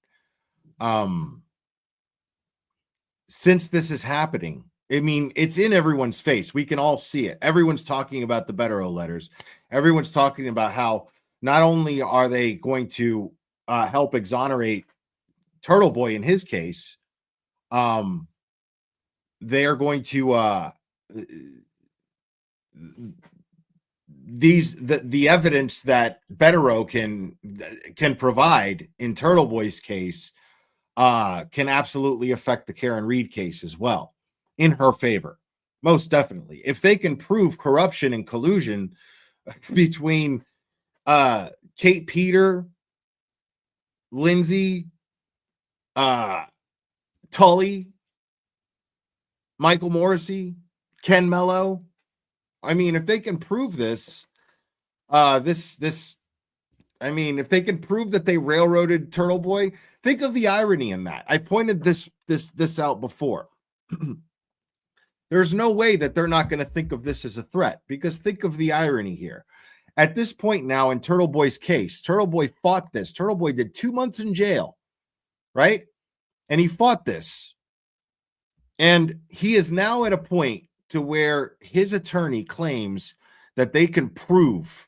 since this is happening, I mean, it's in everyone's face. We can all see it. Everyone's talking about the Betero letters. Everyone's talking about how not only are they going to help exonerate Turtle Boy in his case, they are going to the evidence that Betero can provide in Turtle Boy's case can absolutely affect the Karen Reed case as well, in her favor, most definitely. If they can prove corruption and collusion between Kate Peter, Lindsay, Tully, Michael Morrissey, Ken Mello, I mean, if they can prove this, I mean, if they can prove that they railroaded Turtle Boy, think of the irony in that. I pointed this out before. There's no way that they're not going to think of this as a threat, because think of the irony here. At this point now in Turtle Boy's case, Turtle Boy fought this. Turtle Boy did 2 months in jail, right? And he fought this. And he is now at a point to where his attorney claims that they can prove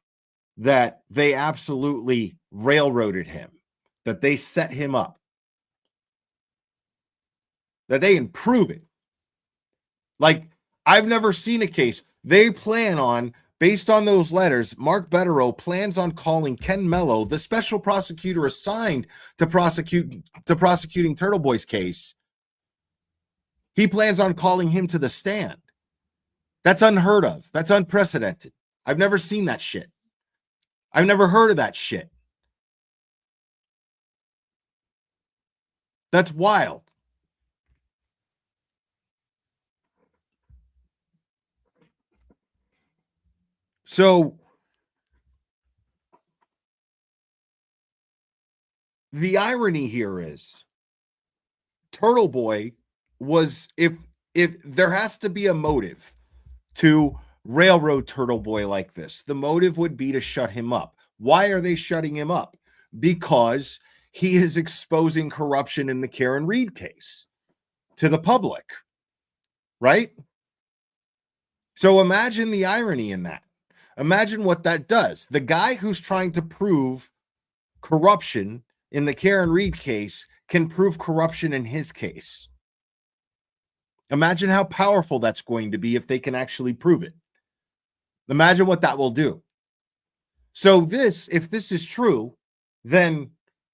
that they absolutely railroaded him, that they set him up, that they can prove it. Like, I've never seen a case. They plan on, based on those letters, Mark Betero plans on calling Ken Mello, the special prosecutor assigned to prosecuting Turtle Boy's case. He plans on calling him to the stand. That's unheard of. That's unprecedented. I've never seen that shit. I've never heard of that shit. That's wild. So the irony here is Turtle Boy was, if there has to be a motive to railroad Turtle Boy like this, the motive would be to shut him up. Why are they shutting him up? Because he is exposing corruption in the Karen Reed case to the public, right? So imagine the irony in that. Imagine what that does. The guy who's trying to prove corruption in the Karen Reed case can prove corruption in his case. Imagine how powerful that's going to be if they can actually prove it. Imagine what that will do. So if this is true, then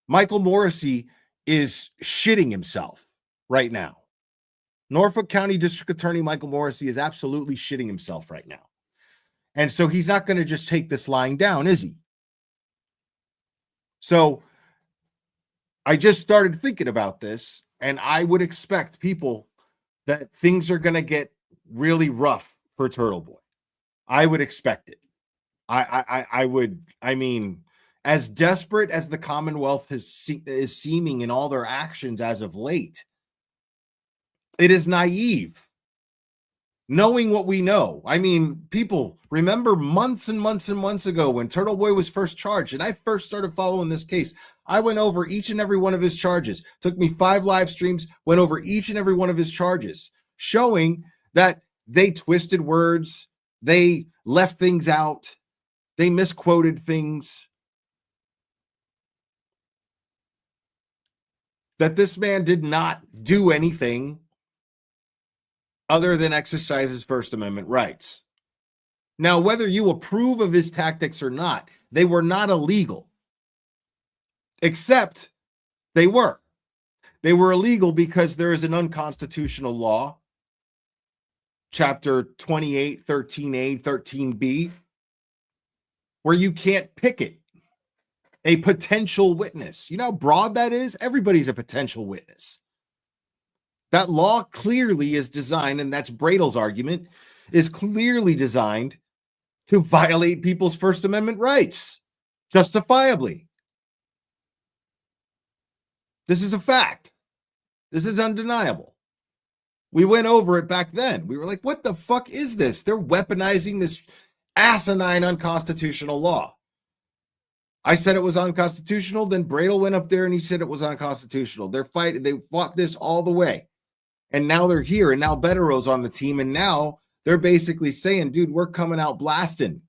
Michael Morrissey is shitting himself right now. Norfolk County District Attorney Michael Morrissey is absolutely shitting himself right now. And so he's not going to just take this lying down, is he? So I just started thinking about this, and I would expect people that things are going to get really rough for Turtle Boy. I would expect it. I would. I mean, as desperate as the Commonwealth is seeming in all their actions as of late, it is naive. Knowing what we know. I mean, people remember months and months and months ago when Turtle Boy was first charged, and I first started following this case. I went over each and every one of his charges. Took me 5 live streams, went over each and every one of his charges, showing that they twisted words, they left things out, they misquoted things. That this man did not do anything other than exercise his First Amendment rights. Now, whether you approve of his tactics or not, they were not illegal. Except they were. They were illegal because there is an unconstitutional law, Chapter 28, 13A, 13B, where you can't picket a potential witness. You know how broad that is? Everybody's a potential witness. That law clearly is designed, and that's Bradle's argument, is clearly designed to violate people's First Amendment rights, justifiably. This is a fact. This is undeniable. We went over it back then. We were like, what the fuck is this? They're weaponizing this asinine unconstitutional law. I said it was unconstitutional. Then Bradle went up there and he said it was unconstitutional. They're fighting. They fought this all the way. And now they're here. And now Bettero's on the team. And now they're basically saying, dude, we're coming out blasting.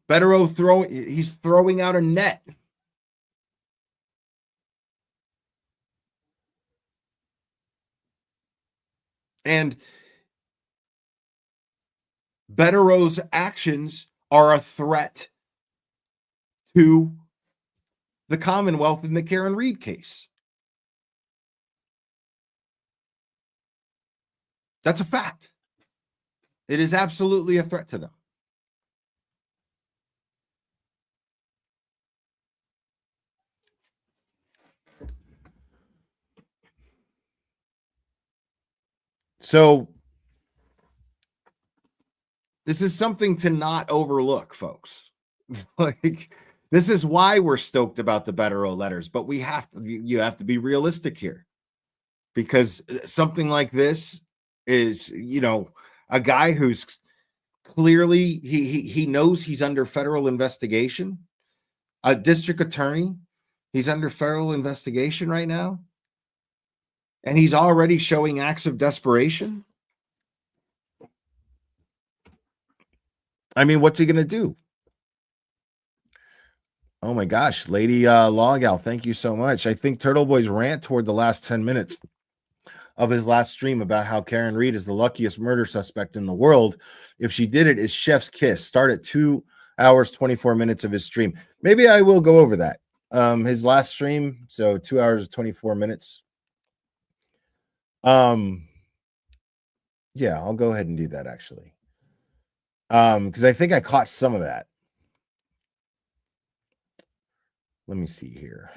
Bettero he's throwing out a net. And Bettero's actions are a threat to the Commonwealth in the Karen Reed case. That's a fact. It is absolutely a threat to them. So this is something to not overlook, folks. Like, this is why we're stoked about the Bettero letters, but you have to be realistic here, because something like this is, a guy who's clearly he knows he's under federal investigation, a district attorney, he's under federal investigation right now, and he's already showing acts of desperation. I mean, what's he going to do? Oh my gosh, Lady Lawgal, thank you so much. I think Turtle Boy's rant toward the last 10 minutes of his last stream about how Karen Reed is the luckiest murder suspect in the world, if she did it, is chef's kiss. Start at 2 hours, 24 minutes of his stream. Maybe I will go over that. His last stream, so 2 hours, 24 minutes. Yeah, I'll go ahead and do that actually. Because I think I caught some of that. Let me see here.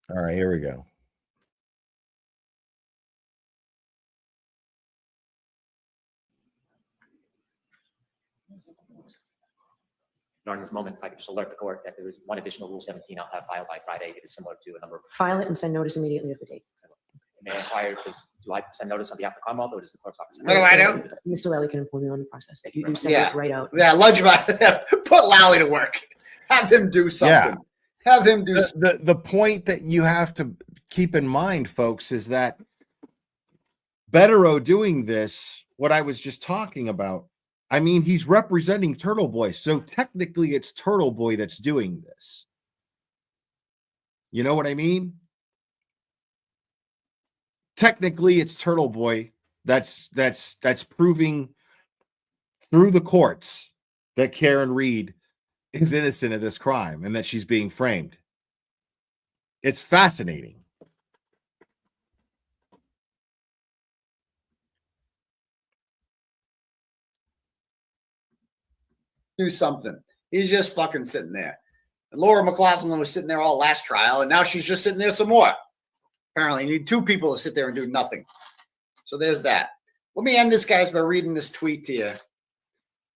All right, here we go. During this moment, if I could just alert the court that there is one additional Rule 17 I'll have filed by Friday. It is similar to a number of. File it and send notice immediately of the date. May I inquire, do I send notice on behalf of the Commonwealth, or does the clerk's office? What do I do? Mr. Lally can inform you on the process, but you send Yeah. it right out. Yeah, put Lally to work. Have him do something. Yeah. Have him do The point that you have to keep in mind, folks, is that Bettero doing this, what I was just talking about, I mean, he's representing Turtle Boy, so technically it's Turtle Boy that's doing this. You know what I mean? Technically, it's Turtle Boy that's proving through the courts that Karen Reed is innocent of this crime and that she's being framed. It's fascinating. Do something. He's just fucking sitting there. And Laura McLaughlin was sitting there all last trial, and now she's just sitting there some more. Apparently, you need two people to sit there and do nothing. So there's that. Let me end this, guys, by reading this tweet to you.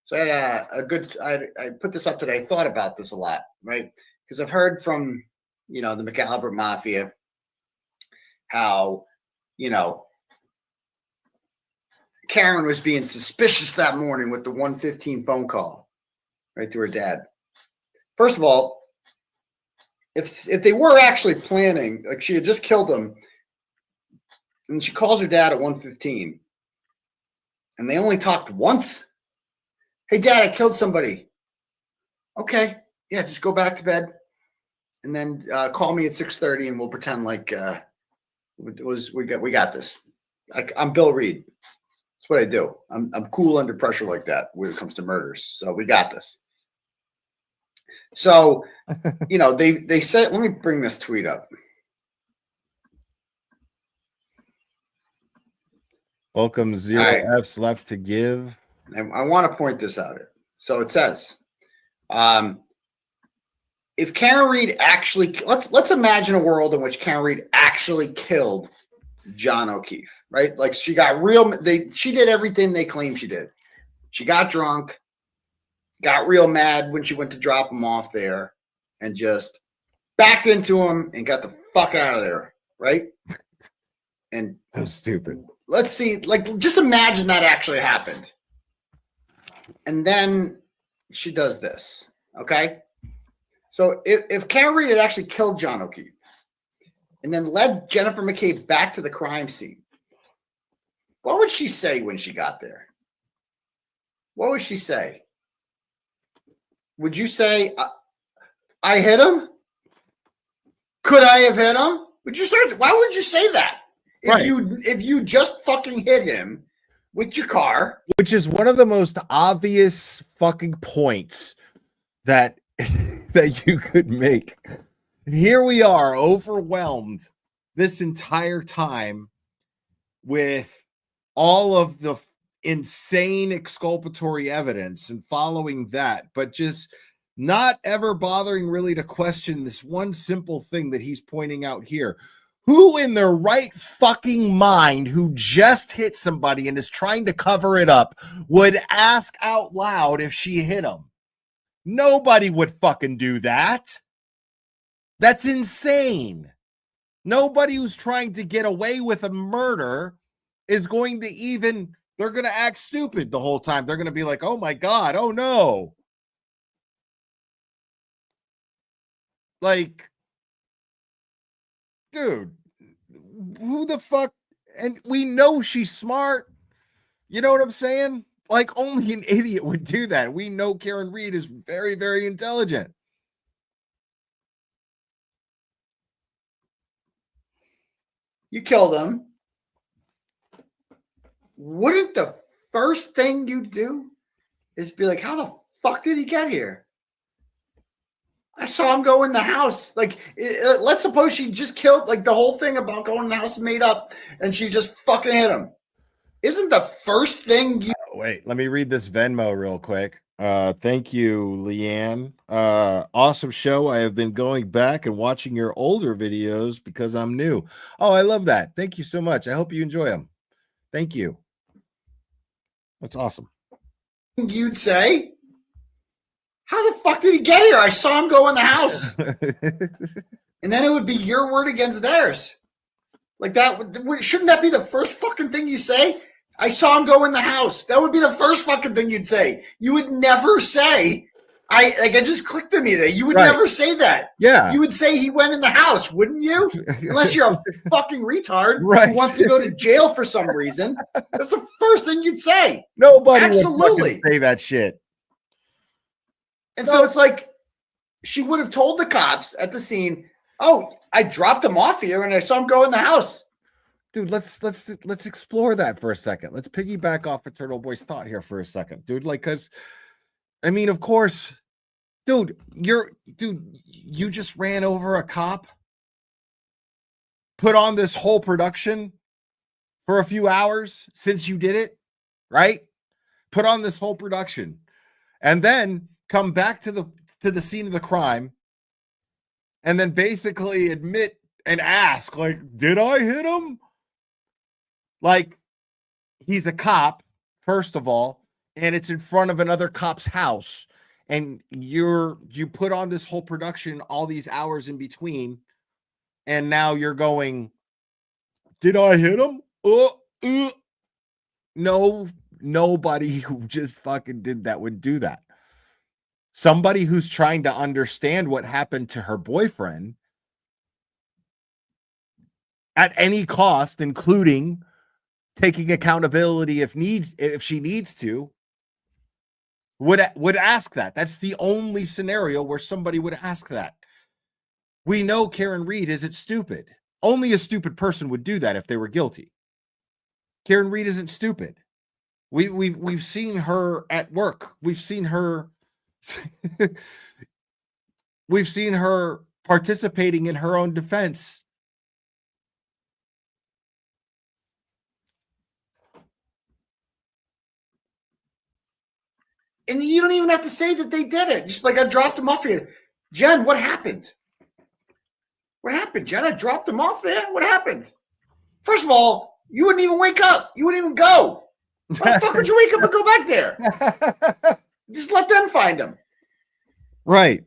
So I had I put this up today. I thought about this a lot, right? Because I've heard from, the McAlbert Mafia how, Karen was being suspicious that morning with the 1:15 phone call, right, to her dad. First of all, if they were actually planning, like she had just killed him, and she calls her dad at 1:15, and they only talked once. Hey, Dad, I killed somebody. Okay, yeah, just go back to bed, and then call me at 6:30, and we'll pretend like we got this. I'm Bill Reed. That's what I do. I'm cool under pressure like that when it comes to murders. So we got this. So, they said, let me bring this tweet up. Welcome, zero right. F's left to give. And I want to point this out here. So it says, if Karen Reed actually, let's imagine a world in which Karen Reed actually killed John O'Keefe, right? Like she got she did everything they claim she did. She got drunk, got real mad when she went to drop him off there, and just backed into him and got the fuck out of there, right? And That was stupid. let's see, like, just imagine that actually happened. And then she does this, okay? So if Karen Reed had actually killed John O'Keefe and then led Jennifer McCabe back to the crime scene, what would she say when she got there? What would she say? Would you say, I hit him? Could I have hit him? Why would you say that? Right. If you just fucking hit him with your car. Which is one of the most obvious fucking points that that you could make. And here we are, overwhelmed this entire time with all of the insane exculpatory evidence and following that, but just not ever bothering really to question this one simple thing that he's pointing out here. Who in their right fucking mind who just hit somebody and is trying to cover it up would ask out loud if she hit him? Nobody would fucking do that. That's insane. Nobody who's trying to get away with a murder is going to even, they're going to act stupid the whole time. They're going to be like, oh my God, oh no. Like, dude, who the fuck? And we know she's smart. You know what I'm saying? Like, only an idiot would do that. We know Karen Reed is very, very intelligent. You killed him. Wouldn't the first thing you do is be like, how the fuck did he get here? I saw him go in the house. Like, let's suppose she just killed, like, the whole thing about going in the house made up and she just fucking hit him. Isn't the first thing you... Wait, let me read this Venmo real quick. Thank you, Leanne. Awesome show. I have been going back and watching your older videos because I'm new. Oh, I love that. Thank you so much. I hope you enjoy them. Thank you. That's awesome. You'd say, how the fuck did he get here? I saw him go in the house. And then it would be your word against theirs. Like that. Shouldn't that be the first fucking thing you say? I saw him go in the house. That would be the first fucking thing you'd say. You would never say, I just clicked to me today. You would never say that. Yeah. You would say he went in the house, wouldn't you? Unless you're a fucking retard who wants to go to jail for some reason. That's the first thing you'd say. Nobody would fucking say that shit. And so it's like, she would have told the cops at the scene, oh, I dropped him off here and I saw him go in the house. Dude, let's explore that for a second. Let's piggyback off Eternal Boy's thought here for a second, dude. Like, because, I mean, of course, Dude, you just ran over a cop, put on this whole production for a few hours since you did it, right? Put on this whole production and then come back to the scene of the crime and then basically admit and ask, like, did I hit him? Like, he's a cop, first of all, and it's in front of another cop's house. And you put on this whole production, all these hours in between, and now you're going, did I hit him? No, nobody who just fucking did that would do that. Somebody who's trying to understand what happened to her boyfriend at any cost, including taking accountability if she needs to, would ask that. That's the only scenario where somebody would ask that. We know Karen Reed isn't stupid. Only a stupid person would do that if they were guilty. Karen Reed isn't stupid. We've seen her at work. We've seen her we've seen her participating in her own defense. And you don't even have to say that they did it. Just like, I dropped them off here. Jen, what happened? What happened, Jen? I dropped them off there. What happened? First of all, you wouldn't even wake up. You wouldn't even go. Why the fuck would you wake up and go back there? Just let them find him. Right.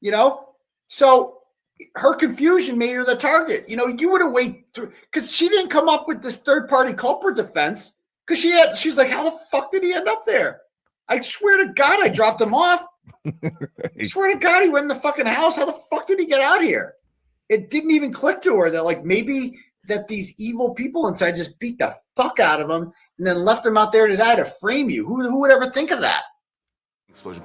You know? So her confusion made her the target. You know, you wouldn't wait through, because she didn't come up with this third-party culprit defense. Because she's like, how the fuck did he end up there? I swear to God, I dropped him off. I swear to God, he went in the fucking house. How the fuck did he get out here? It didn't even click to her that, like, maybe that these evil people inside just beat the fuck out of him and then left him out there to die to frame you. Who would ever think of that? Explosion.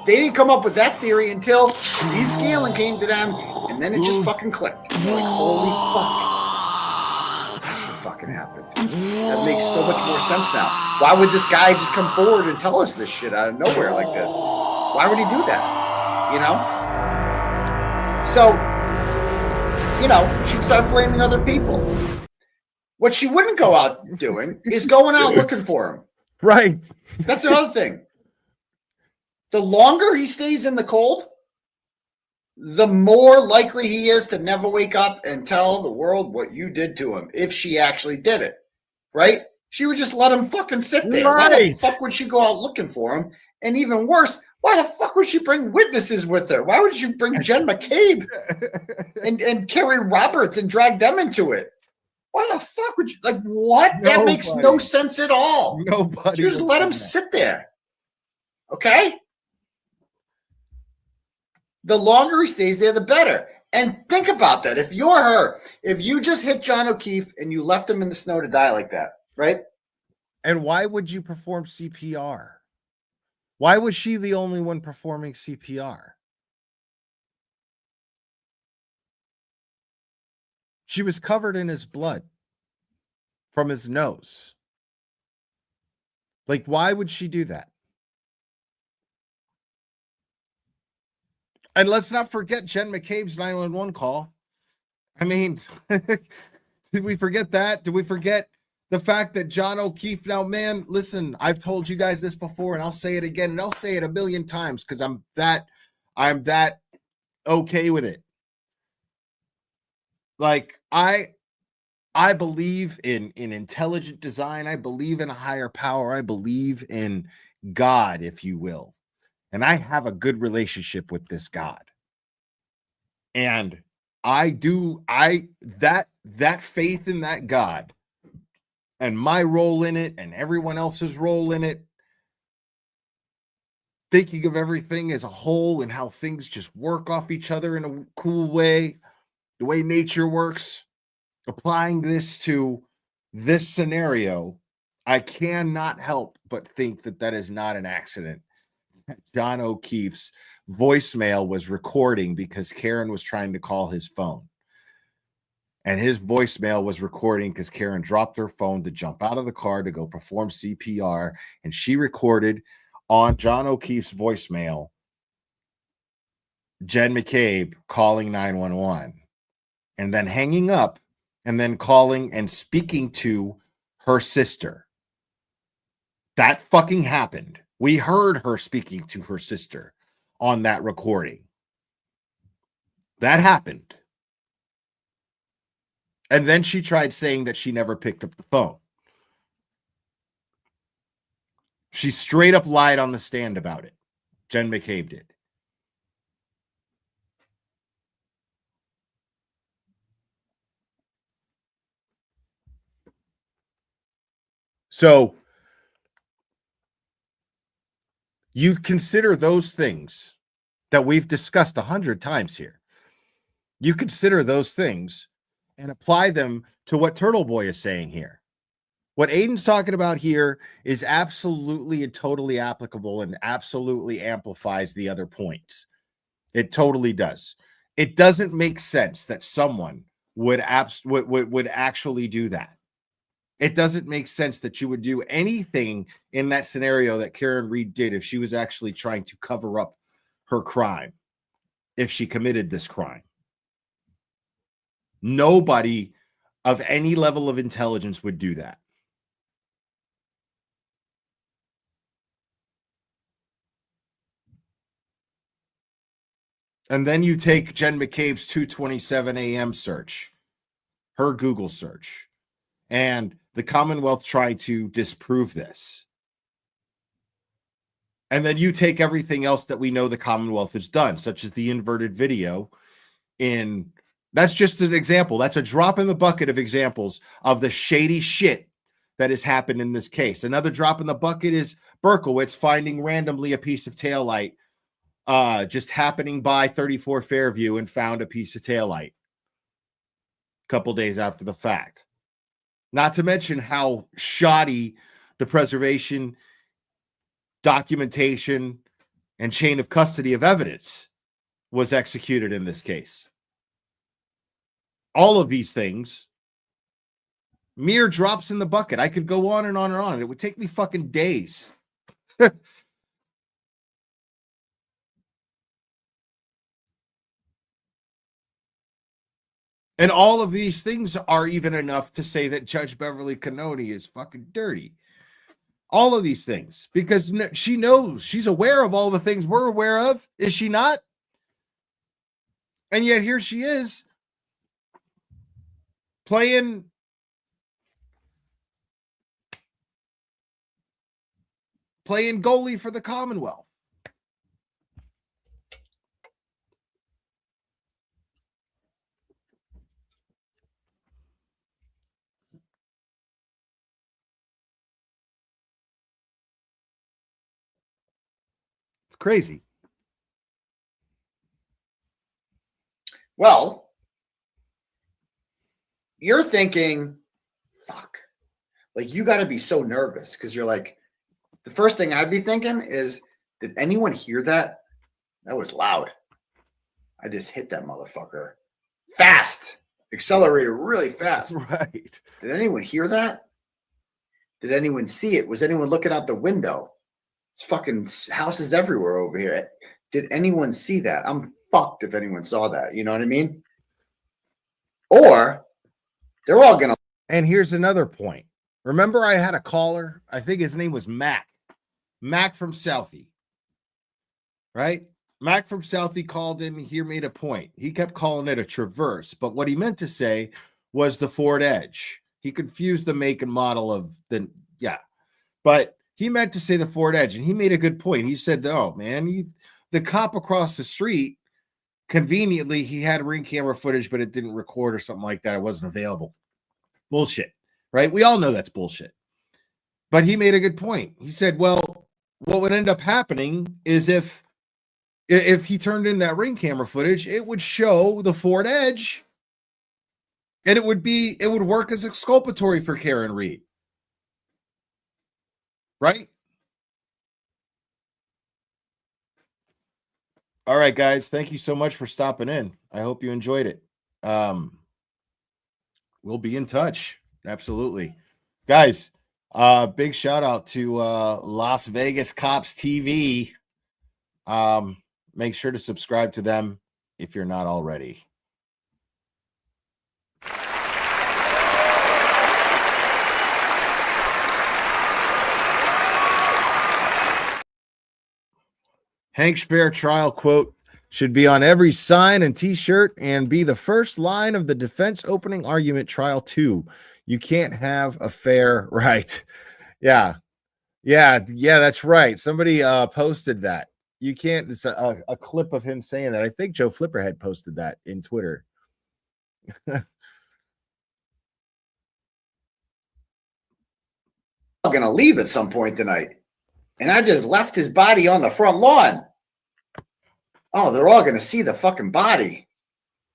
They didn't come up with that theory until Steve Scanlon came to them, and then it just fucking clicked. And they're like, holy fuck. That's what fucking happened. That makes so much more sense now. Why would this guy just come forward and tell us this shit out of nowhere like this? Why would he do that? You know? So, you know, she'd start blaming other people. What she wouldn't go out doing is going out looking for him. Right. That's another thing. The longer he stays in the cold, the more likely he is to never wake up and tell the world what you did to him, if she actually did it, right? She would just let him fucking sit there. Right. Why the fuck would she go out looking for him? And even worse, why the fuck would she bring witnesses with her? Why would she bring Jen McCabe and Kerry Roberts and drag them into it? Why the fuck would you, like, what? That makes no sense at all. Nobody. She just let him sit there. Okay? The longer he stays there, the better. And think about that. If you're her, if you just hit John O'Keefe and you left him in the snow to die like that, right? And why would you perform CPR? Why was she the only one performing CPR? She was covered in his blood from his nose. Like, why would she do that? And let's not forget Jen McCabe's 911 call. I mean, did we forget that? Did we forget the fact that John O'Keefe? Now, man, listen, I've told you guys this before, and I'll say it again, and I'll say it a million times because I'm that okay with it. Like, I believe in intelligent design. I believe in a higher power. I believe in God, if you will. And I have a good relationship with this God. And that faith in that God and my role in it and everyone else's role in it, thinking of everything as a whole and how things just work off each other in a cool way, the way nature works, applying this to this scenario, I cannot help but think that that is not an accident. John O'Keefe's voicemail was recording because Karen was trying to call his phone. And his voicemail was recording because Karen dropped her phone to jump out of the car to go perform CPR. And she recorded on John O'Keefe's voicemail Jen McCabe calling 911 and then hanging up and then calling and speaking to her sister. That fucking happened. We heard her speaking to her sister on that recording. That happened. And then she tried saying that she never picked up the phone. She straight up lied on the stand about it. Jen McCabe did. So you consider those things that we've discussed 100 times here. You consider those things and apply them to what Turtle Boy is saying here. What Aiden's talking about here is absolutely and totally applicable and absolutely amplifies the other points. It totally does. It doesn't make sense that someone would actually do that. It doesn't make sense that you would do anything in that scenario that Karen Reed did if she was actually trying to cover up her crime, if she committed this crime. Nobody of any level of intelligence would do that. And then you take Jen McCabe's 2:27 a.m. search, her Google search, and the Commonwealth tried to disprove this. And then you take everything else that we know the Commonwealth has done, such as the inverted video. That's just an example. That's a drop in the bucket of examples of the shady shit that has happened in this case. Another drop in the bucket is Berkowitz finding randomly a piece of taillight, just happening by 34 Fairview and found a piece of taillight a couple days after the fact. Not to mention how shoddy the preservation, documentation, and chain of custody of evidence was executed in this case. All of these things, mere drops in the bucket. I could go on and on and on. It would take me fucking days. And all of these things are even enough to say that Judge Beverly Cannoni is fucking dirty. All of these things, because she knows, she's aware of all the things we're aware of. Is she not? And yet here she is playing goalie for the Commonwealth. It's crazy. Well, you're thinking, fuck. Like, you got to be so nervous because you're like, the first thing I'd be thinking is, did anyone hear that? That was loud. I just hit that motherfucker fast. Accelerated really fast. Right. Did anyone hear that? Did anyone see it? Was anyone looking out the window? It's fucking houses everywhere over here. Did anyone see that? I'm fucked if anyone saw that. You know what I mean? Or they're all going to. And here's another point. Remember, I had a caller. I think his name was Mac. Mac from Southie. Right? Mac from Southie called in. He made a point. He kept calling it a Traverse, but what he meant to say was the Ford Edge. He confused the make and model of the, but he meant to say the Ford Edge, and he made a good point. He said, oh, man, the cop across the street, conveniently, he had ring camera footage, but it didn't record or something like that. It wasn't available. Bullshit, right? We all know that's bullshit. But he made a good point. He said, well, what would end up happening is if he turned in that ring camera footage, it would show the Ford Edge, and it would work as exculpatory for Karen Reed. Right? All right, guys. Thank you so much for stopping in. I hope you enjoyed it. We'll be in touch. Absolutely. Guys, Big shout out to Las Vegas Cops TV. Make sure to subscribe to them if you're not already. Hank Spear trial quote should be on every sign and t-shirt and be the first line of the defense opening argument trial 2. You can't have a fair right. Yeah, that's right. Somebody posted that. You can't. It's a clip of him saying that. I think Joe Flipper had posted that in Twitter. I'm gonna leave at some point tonight, and I just left his body on the front lawn. Oh, they're all gonna see the fucking body.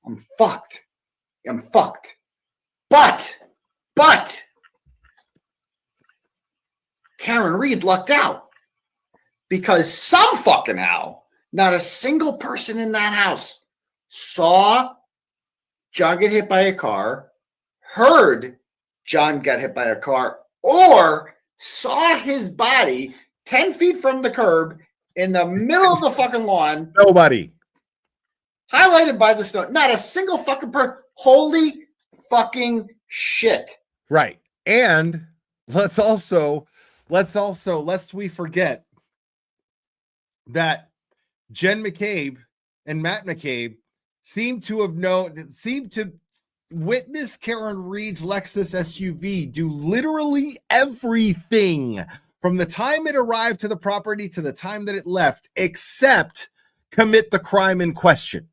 I'm fucked. But Karen Reed lucked out because some fucking how not a single person in that house saw John get hit by a car, heard John get hit by a car, or saw his body 10 feet from the curb in the middle of the fucking lawn. Nobody. Highlighted by the snow. Not a single fucking person. Holy fucking shit. Right. And lest we forget that Jen McCabe and Matt McCabe seem to witness Karen Reed's Lexus SUV do literally everything from the time it arrived to the property to the time that it left, except commit the crime in question.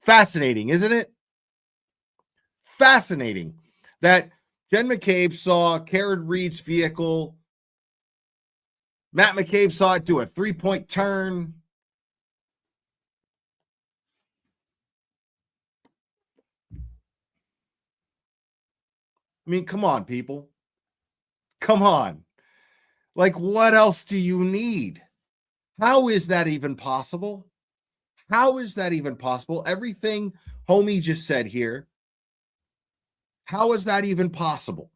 Fascinating, isn't it? Fascinating that Jen McCabe saw Karen Reed's vehicle. Matt McCabe saw it do a 3-point turn. I mean, come on, people. Come on. Like, what else do you need? How is that even possible? How is that even possible? Everything homie just said here. How is that even possible?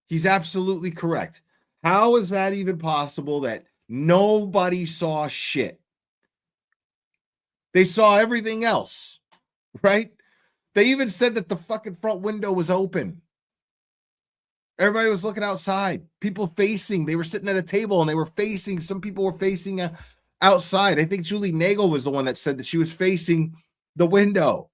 He's absolutely correct. How is that even possible that nobody saw shit? They saw everything else, right? They even said that the fucking front window was open. Everybody was looking outside. People facing. They were sitting at a table and they were facing. Some people were facing outside. I think Julie Nagel was the one that said that she was facing the window.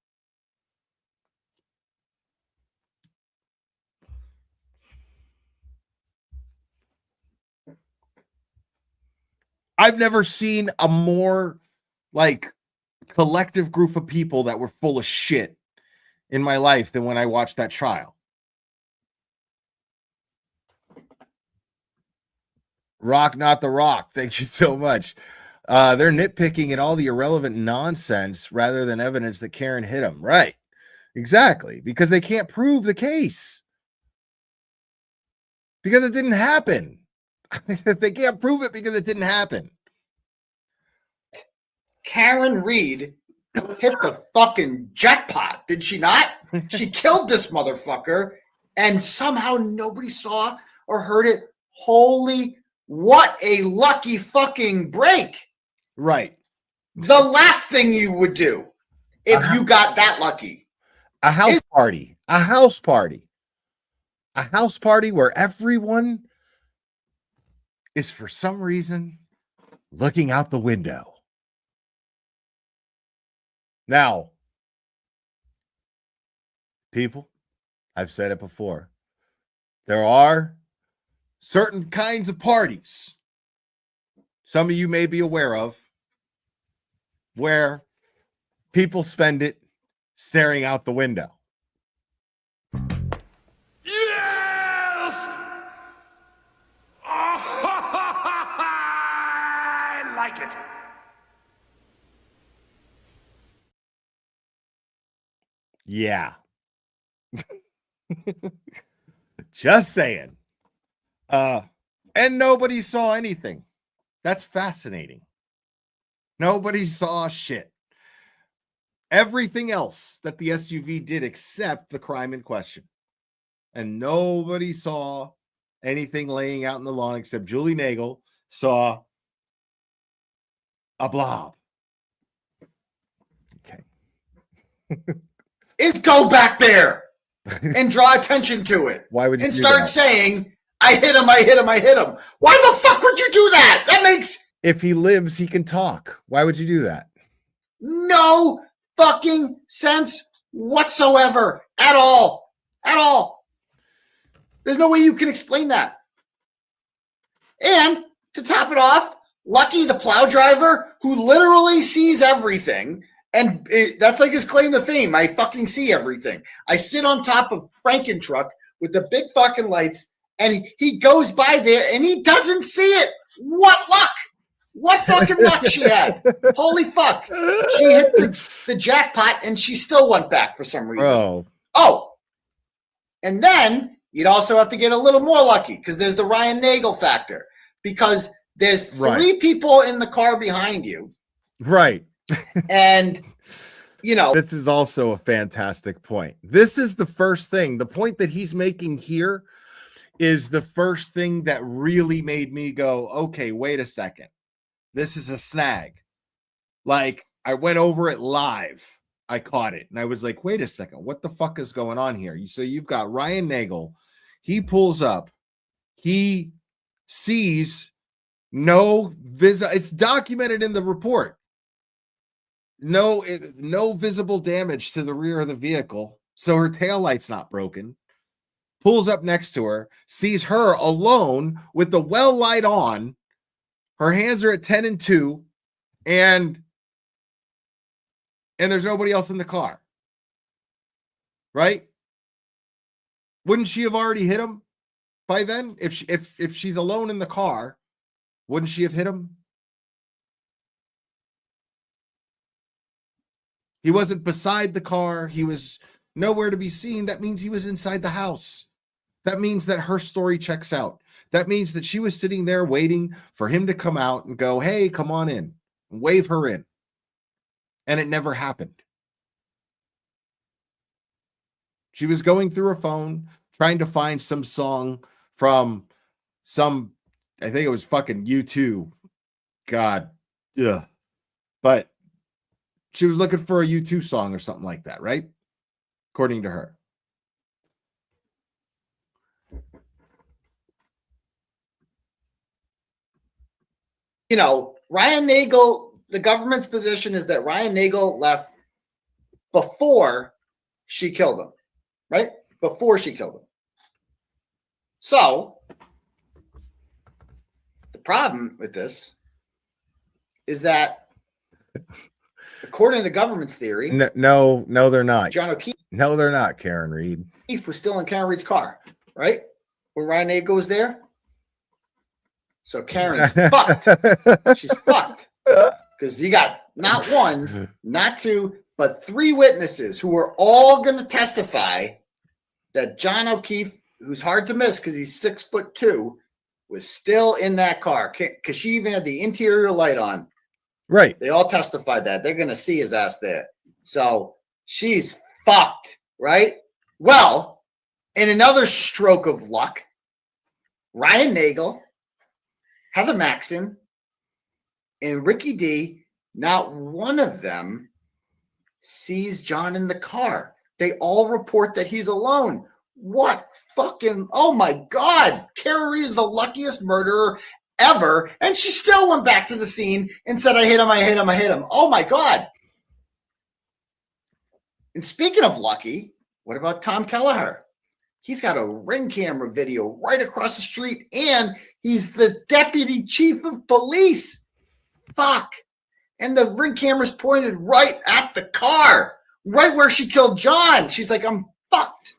I've never seen a more like collective group of people that were full of shit in my life than when I watched that trial. Rock, not the rock. Thank you so much. They're nitpicking at all the irrelevant nonsense rather than evidence that Karen hit him. Right. Exactly. Because they can't prove the case. Because it didn't happen. They can't prove it because it didn't happen. Karen Reed hit the fucking jackpot, did she not? She killed this motherfucker, and somehow nobody saw or heard it. Holy, what a lucky fucking break. Right. The last thing you would do if you got that lucky. A house party. A house party. A house party where everyone is for some reason looking out the window. Now, people, I've said it before. There are certain kinds of parties, some of you may be aware of, where people spend it staring out the window. Yes! I like it. Yeah. Just saying. And nobody saw anything. That's fascinating. Nobody saw shit. Everything else that the SUV did except the crime in question. and nobody saw anything laying out in the lawn except Julie Nagel saw a blob. Okay. Is go back there and draw attention to it. Why would you and do start that? saying, I hit him, I hit him, I hit him. Why the fuck would you do that? That makes If he lives, he can talk. Why would you do that? no fucking sense whatsoever at all. At all. There's no way you can explain that. And to top it off, Lucky, the plow driver, who literally sees everything, and that's like his claim to fame. I fucking see everything. I sit on top of Franken truck with the big fucking lights, and he goes by there and he doesn't see it. What luck? What fucking luck she had. Holy fuck. She hit the jackpot and she still went back for some reason. Bro. Oh. And then you'd also have to get a little more lucky because there's the Ryan Nagel factor. Because there's three people in the car behind you. Right. And, you know. This is also a fantastic point. This is the first thing. The point that he's making here is the first thing that really made me go, okay, wait a second. This is a snag. Like, I went over it live. I caught it. And I was like, wait a second. What the fuck is going on here? So you've got Ryan Nagel. He pulls up. He sees no it's documented in the report. No visible damage to the rear of the vehicle. So her taillight's not broken. Pulls up next to her, sees her alone with the well light on. Her hands are at 10 and 2, and there's nobody else in the car. Right? Wouldn't she have already hit him by then? If she's alone in the car, wouldn't she have hit him? He wasn't beside the car. He was nowhere to be seen. That means he was inside the house. That means that her story checks out. That means that she was sitting there waiting for him to come out and go, hey, come on in, and wave her in. And it never happened. She was going through her phone, trying to find some song from I think it was fucking U2. God. Yeah. But she was looking for a U2 song or something like that, right? According to her. You know, Ryan Nagel, the government's position is that Ryan Nagel left before she killed him, right? Before she killed him. So, the problem with this is that, according to the government's theory, No, they're not. John O'Keefe No, they're not, Karen Reed. was still in Karen Reed's car, right? When Ryan Nagel was there. So Karen's fucked. She's fucked. Because you got not one, not two, but three witnesses who are all going to testify that John O'Keefe, who's hard to miss because he's 6'2", was still in that car. Because she even had the interior light on. Right. They all testified that. They're going to see his ass there. So she's fucked, right? Well, in another stroke of luck, Ryan Nagel, Heather Maxson, and Ricky D, not one of them sees John in the car. They all report that he's alone. What fucking, oh my God. Karen Reed is the luckiest murderer ever. And she still went back to the scene and said, I hit him, I hit him, I hit him. Oh my God. And speaking of lucky, what about Tom Kelleher? He's got a Ring camera video right across the street, and he's the deputy chief of police. Fuck. And the Ring camera's pointed right at the car, right where she killed John. She's like, I'm fucked.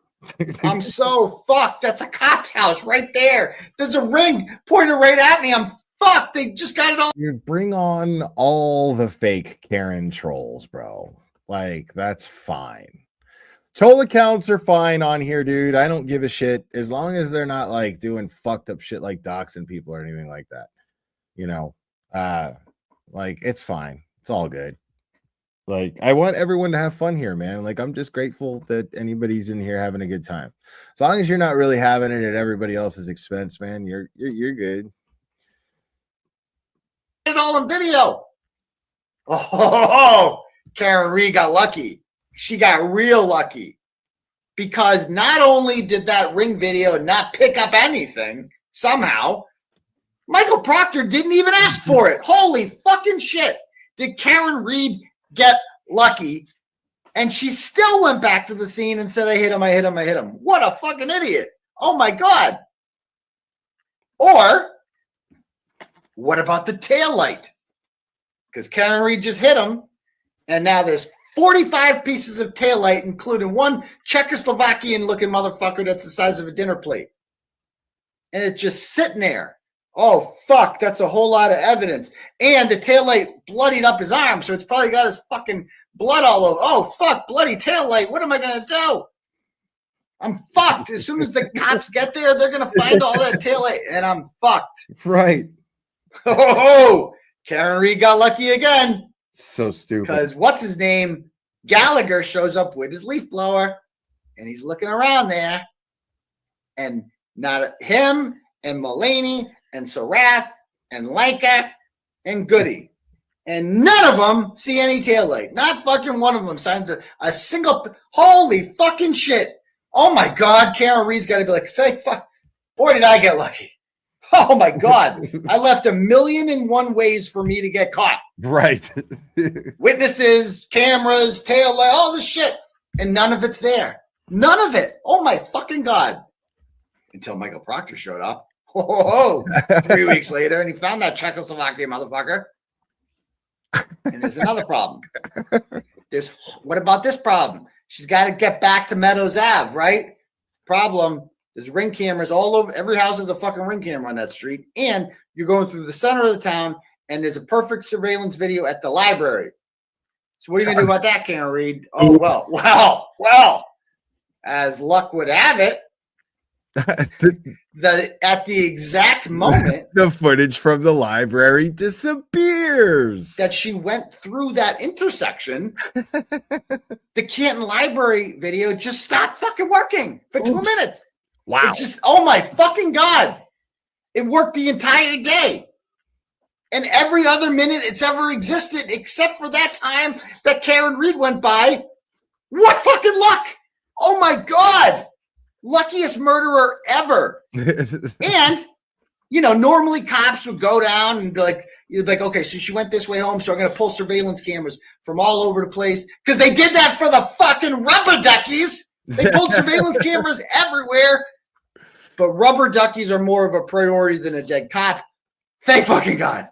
I'm so fucked. That's a cop's house right there. There's a Ring pointed right at me. I'm fucked. They just got it all. You bring on all the fake Karen trolls, bro. Like, that's fine. Troll accounts are fine on here, dude. I don't give a shit as long as they're not like doing fucked up shit like doxing people or anything like that. You know, like it's fine. It's all good. Like, I want everyone to have fun here, man. Like, I'm just grateful that anybody's in here having a good time. As long as you're not really having it at everybody else's expense, man, you're good. It all in video. Oh, Karen Reed got lucky. She got real lucky because not only did that ring video not pick up anything somehow, Michael Proctor didn't even ask for it. Holy fucking shit. Did Karen Reed get lucky? And she still went back to the scene and said, I hit him. What a fucking idiot. Oh my God. Or what about the taillight? Because Karen Reed just hit him, and now there's 45 pieces of taillight, including one Czechoslovakian-looking motherfucker that's the size of a dinner plate. And it's just sitting there. Oh, fuck, that's a whole lot of evidence. And the taillight bloodied up his arm, so it's probably got his fucking blood all over. Oh, fuck, bloody taillight. What am I going to do? I'm fucked. As soon as the cops get there, they're going to find all that taillight, and I'm fucked. Right. Oh, Karen Reed got lucky again. So stupid. Because what's his name? Gallagher shows up with his leaf blower, and he's looking around there, and not him and Mulaney and Sarath and Leica and Goody. And none of them see any taillight. Not fucking one of them signs a single. Holy fucking shit. Oh my God. Karen Reed's got to be like, thank fuck. Boy, did I get lucky. Oh my God. I left 1,000,001 ways for me to get caught. Right. Witnesses, cameras, taillight, all this shit. And none of it's there. None of it. Oh my fucking God. Until Michael Proctor showed up. 3 weeks later, and he found that Czechoslovakian motherfucker. And there's another problem. What about this problem? She's got to get back to Meadows Ave, right? Problem, there's ring cameras all over. Every house has a fucking ring camera on that street. And you're going through the center of the town, and there's a perfect surveillance video at the library. So what are you going to do about that, Karen Reed? Oh, well, as luck would have it, at the exact moment the footage from the library disappears that she went through that intersection, the Canton Library video just stopped fucking working for 2 minutes. Wow. It just, oh my fucking God. It worked the entire day. And every other minute it's ever existed, except for that time that Karen Reed went by. What fucking luck? Oh my God. Luckiest murderer ever. And, you know, normally cops would go down and be like, you'd be like, okay, so she went this way home, so I'm going to pull surveillance cameras from all over the place. Because they did that for the fucking rubber duckies. They pulled surveillance cameras everywhere. But rubber duckies are more of a priority than a dead cop. Thank fucking God.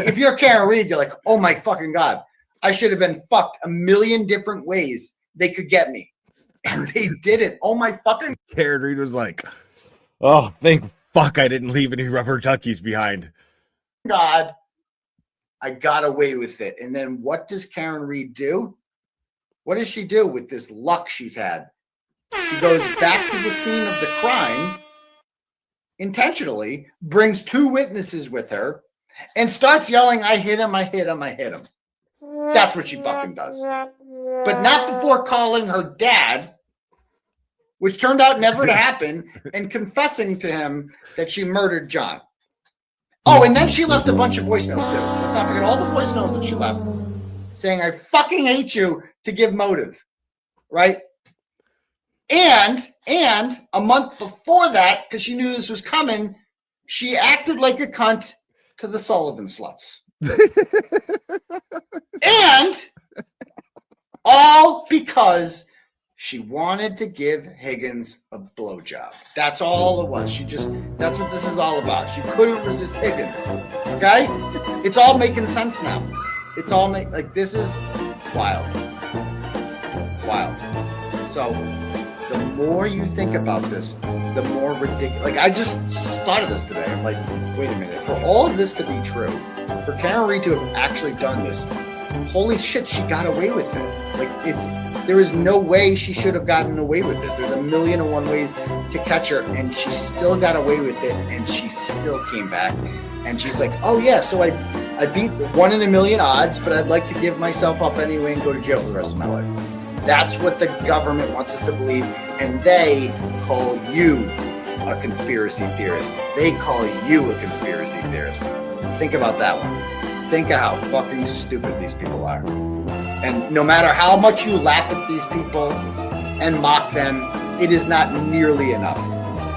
If you're Karen Reed, you're like, oh my fucking God. I should have been fucked 1,000,000 different ways they could get me. And they did it. Oh my fucking Karen Reed was like, oh, thank fuck I didn't leave any rubber duckies behind. God, I got away with it. And then what does Karen Reed do? What does she do with this luck she's had? She goes back to the scene of the crime intentionally, brings 2 witnesses with her, and starts yelling, I hit him, I hit him, I hit him. That's what she fucking does. But not before calling her dad, which turned out never to happen, and confessing to him that she murdered John. Oh, and then she left a bunch of voicemails too. Let's not forget all the voicemails that she left saying, I fucking hate you, to give motive, right? And a month before that, because she knew this was coming, she acted like a cunt to the Sullivan sluts. And all because she wanted to give Higgins a blowjob. That's all it was. That's what this is all about. She couldn't resist Higgins. Okay? It's all making sense now. It's all like this is wild. Wild. So the more you think about this, the more ridiculous. Like I just thought of this today. I'm like, wait a minute. For all of this to be true, for Karen Reed to have actually done this, holy shit, she got away with it. Like there is no way she should have gotten away with this. There's 1,000,001 ways to catch her, and she still got away with it, and she still came back. And she's like, oh yeah, so I I beat the 1 in a million odds, but I'd like to give myself up anyway and go to jail for the rest of my life. That's what the government wants us to believe, and they call you a conspiracy theorist. They call you a conspiracy theorist. Think about that one. Think of how fucking stupid these people are. And no matter how much you laugh at these people and mock them, it is not nearly enough.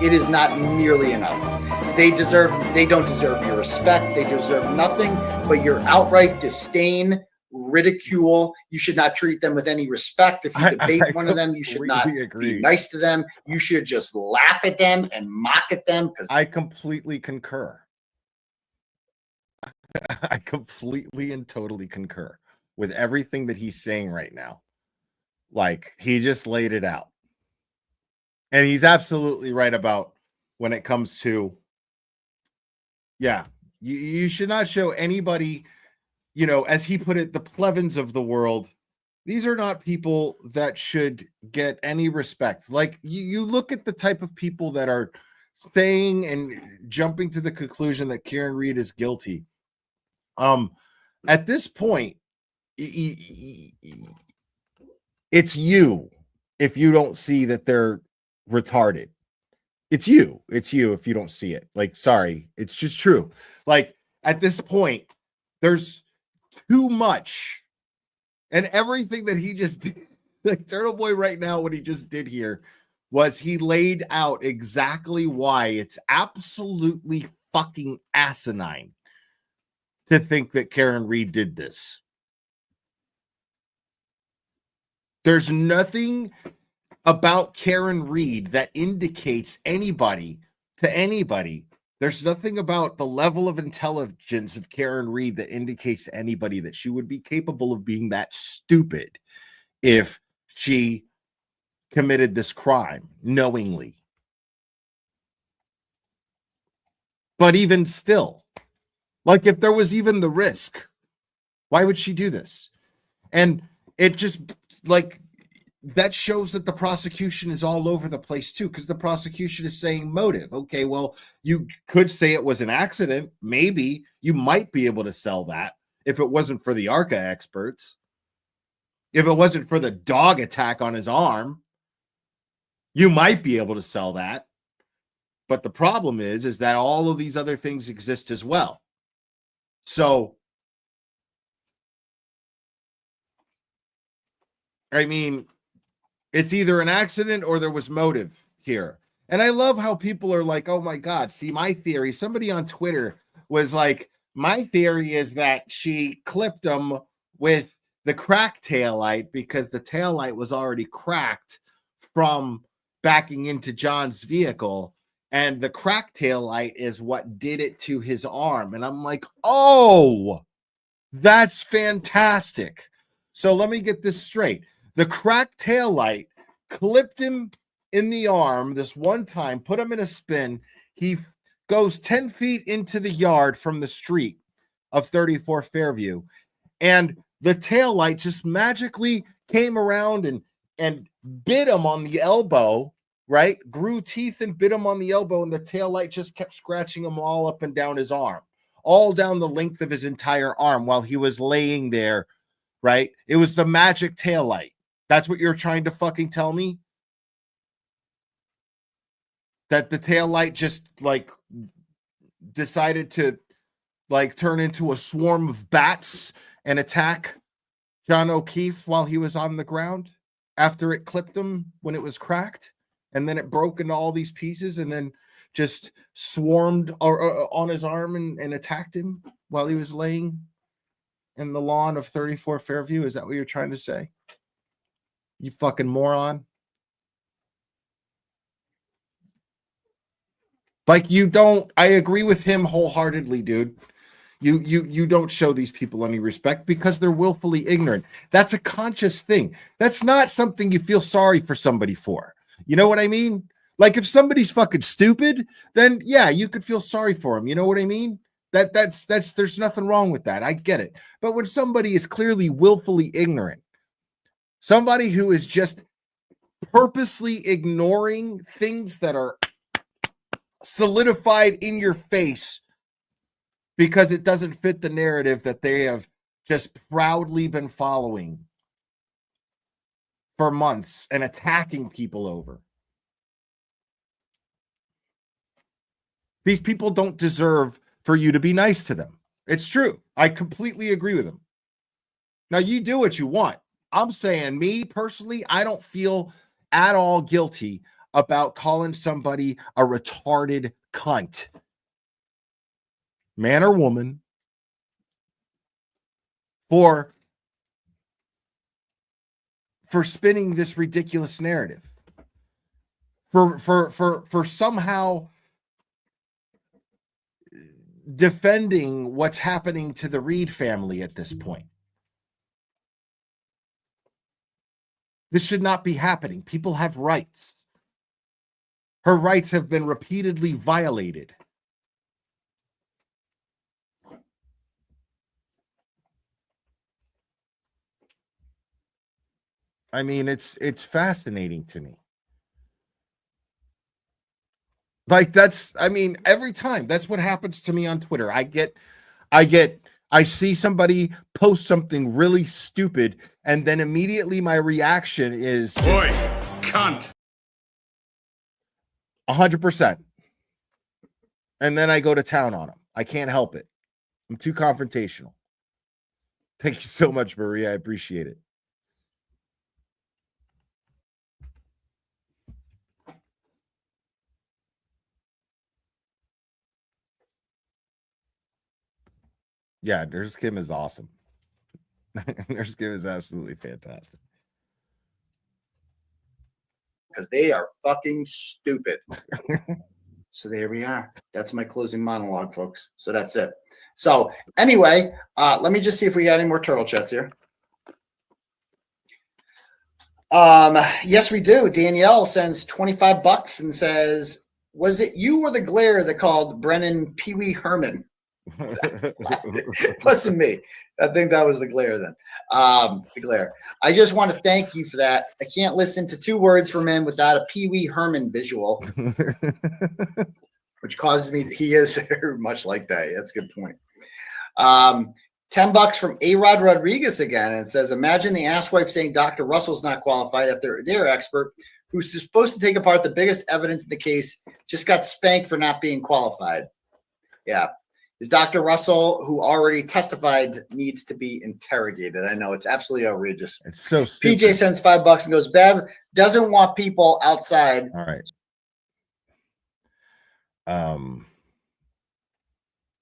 It is not nearly enough. They don't deserve your respect. They deserve nothing but your outright disdain, ridicule. You should not treat them with any respect. If you debate one of them, you should not be nice to them. You should just laugh at them and mock at them. I completely concur. I completely and totally concur with everything that he's saying right now. Like, he just laid it out. And he's absolutely right about when it comes to, yeah, you should not show anybody, you know, as he put it, the plebeians of the world. These are not people that should get any respect. Like, you look at the type of people that are saying and jumping to the conclusion that Karen Read is guilty. At this point, it's you if you don't see that they're retarded. It's you if you don't see it. Like, sorry, it's just true. Like, at this point, there's too much, and everything that he just did, like Turtle Boy right now, what he just did here was he laid out exactly why it's absolutely fucking asinine to think that Karen Read did this. There's nothing about Karen Read that indicates anybody to anybody. There's nothing about the level of intelligence of Karen Read that indicates to anybody that she would be capable of being that stupid if she committed this crime knowingly. But even still, like, if there was even the risk, why would she do this? And it just, like, that shows that the prosecution is all over the place too, because the prosecution is saying motive. Okay, well, you could say it was an accident. Maybe you might be able to sell that if it wasn't for the ARCA experts. If it wasn't for the dog attack on his arm, you might be able to sell that. But the problem is that all of these other things exist as well. So, I mean, it's either an accident or there was motive here. And I love how people are like, oh my God, see, my theory. Somebody on Twitter was like, my theory is that she clipped him with the cracked taillight because the taillight was already cracked from backing into John's vehicle. And the cracked taillight is what did it to his arm. And I'm like, oh, that's fantastic. So let me get this straight. The cracked taillight clipped him in the arm this one time, put him in a spin. He goes 10 feet into the yard from the street of 34 Fairview. And the taillight just magically came around and bit him on the elbow, right? Grew teeth and bit him on the elbow. And the taillight just kept scratching him all up and down his arm, all down the length of his entire arm while he was laying there, right? It was the magic taillight. That's what you're trying to fucking tell me? That the taillight just, like, decided to, like, turn into a swarm of bats and attack John O'Keefe while he was on the ground after it clipped him when it was cracked, and then it broke into all these pieces and then just swarmed on his arm and attacked him while he was laying in the lawn of 34 Fairview? Is that what you're trying to say? You fucking moron. Like, you don't, I agree with him wholeheartedly, dude. You don't show these people any respect because they're willfully ignorant. That's a conscious thing. That's not something you feel sorry for somebody for. You know what I mean? Like, if somebody's fucking stupid, then yeah, you could feel sorry for them. You know what I mean? That's there's nothing wrong with that. I get it. But when somebody is clearly willfully ignorant, somebody who is just purposely ignoring things that are solidified in your face because it doesn't fit the narrative that they have just proudly been following for months and attacking people over. These people don't deserve for you to be nice to them. It's true. I completely agree with them. Now, you do what you want. I'm saying, me personally, I don't feel at all guilty about calling somebody a retarded cunt, man or woman, for spinning this ridiculous narrative, for somehow defending what's happening to the Reed family at this point. This should not be happening. People have rights. Her rights have been repeatedly violated. I mean, it's fascinating to me. Like, every time that's what happens to me on Twitter. I see somebody post something really stupid, and then immediately my reaction is Boy, cunt. 100%. And then I go to town on them. I can't help it. I'm too confrontational. Thank you so much, Maria. I appreciate it. Yeah, Nurse Kim is awesome. Nurse Kim is absolutely fantastic. Because they are fucking stupid. So there we are. That's my closing monologue, folks. So that's it. So anyway, let me just see if we got any more turtle chats here. Yes, we do. Danielle sends $25 and says, "Was it you or the glare that called Brennan Pee Wee Herman?" Wasn't me. I think that was the glare then. The glare. I just want to thank you for that. I can't listen to two words from him without a Pee Wee Herman visual, which causes me. He is very much like that. That's a good point. $10 from A-Rod Rodriguez again, and it says, "Imagine the asswipe saying Dr. Russell's not qualified after their expert, who's supposed to take apart the biggest evidence in the case, just got spanked for not being qualified." Yeah. Is Dr. Russell, who already testified, needs to be interrogated. I know it's absolutely outrageous. It's so stupid. PJ sends $5 and goes, "Bev doesn't want people outside." All right. All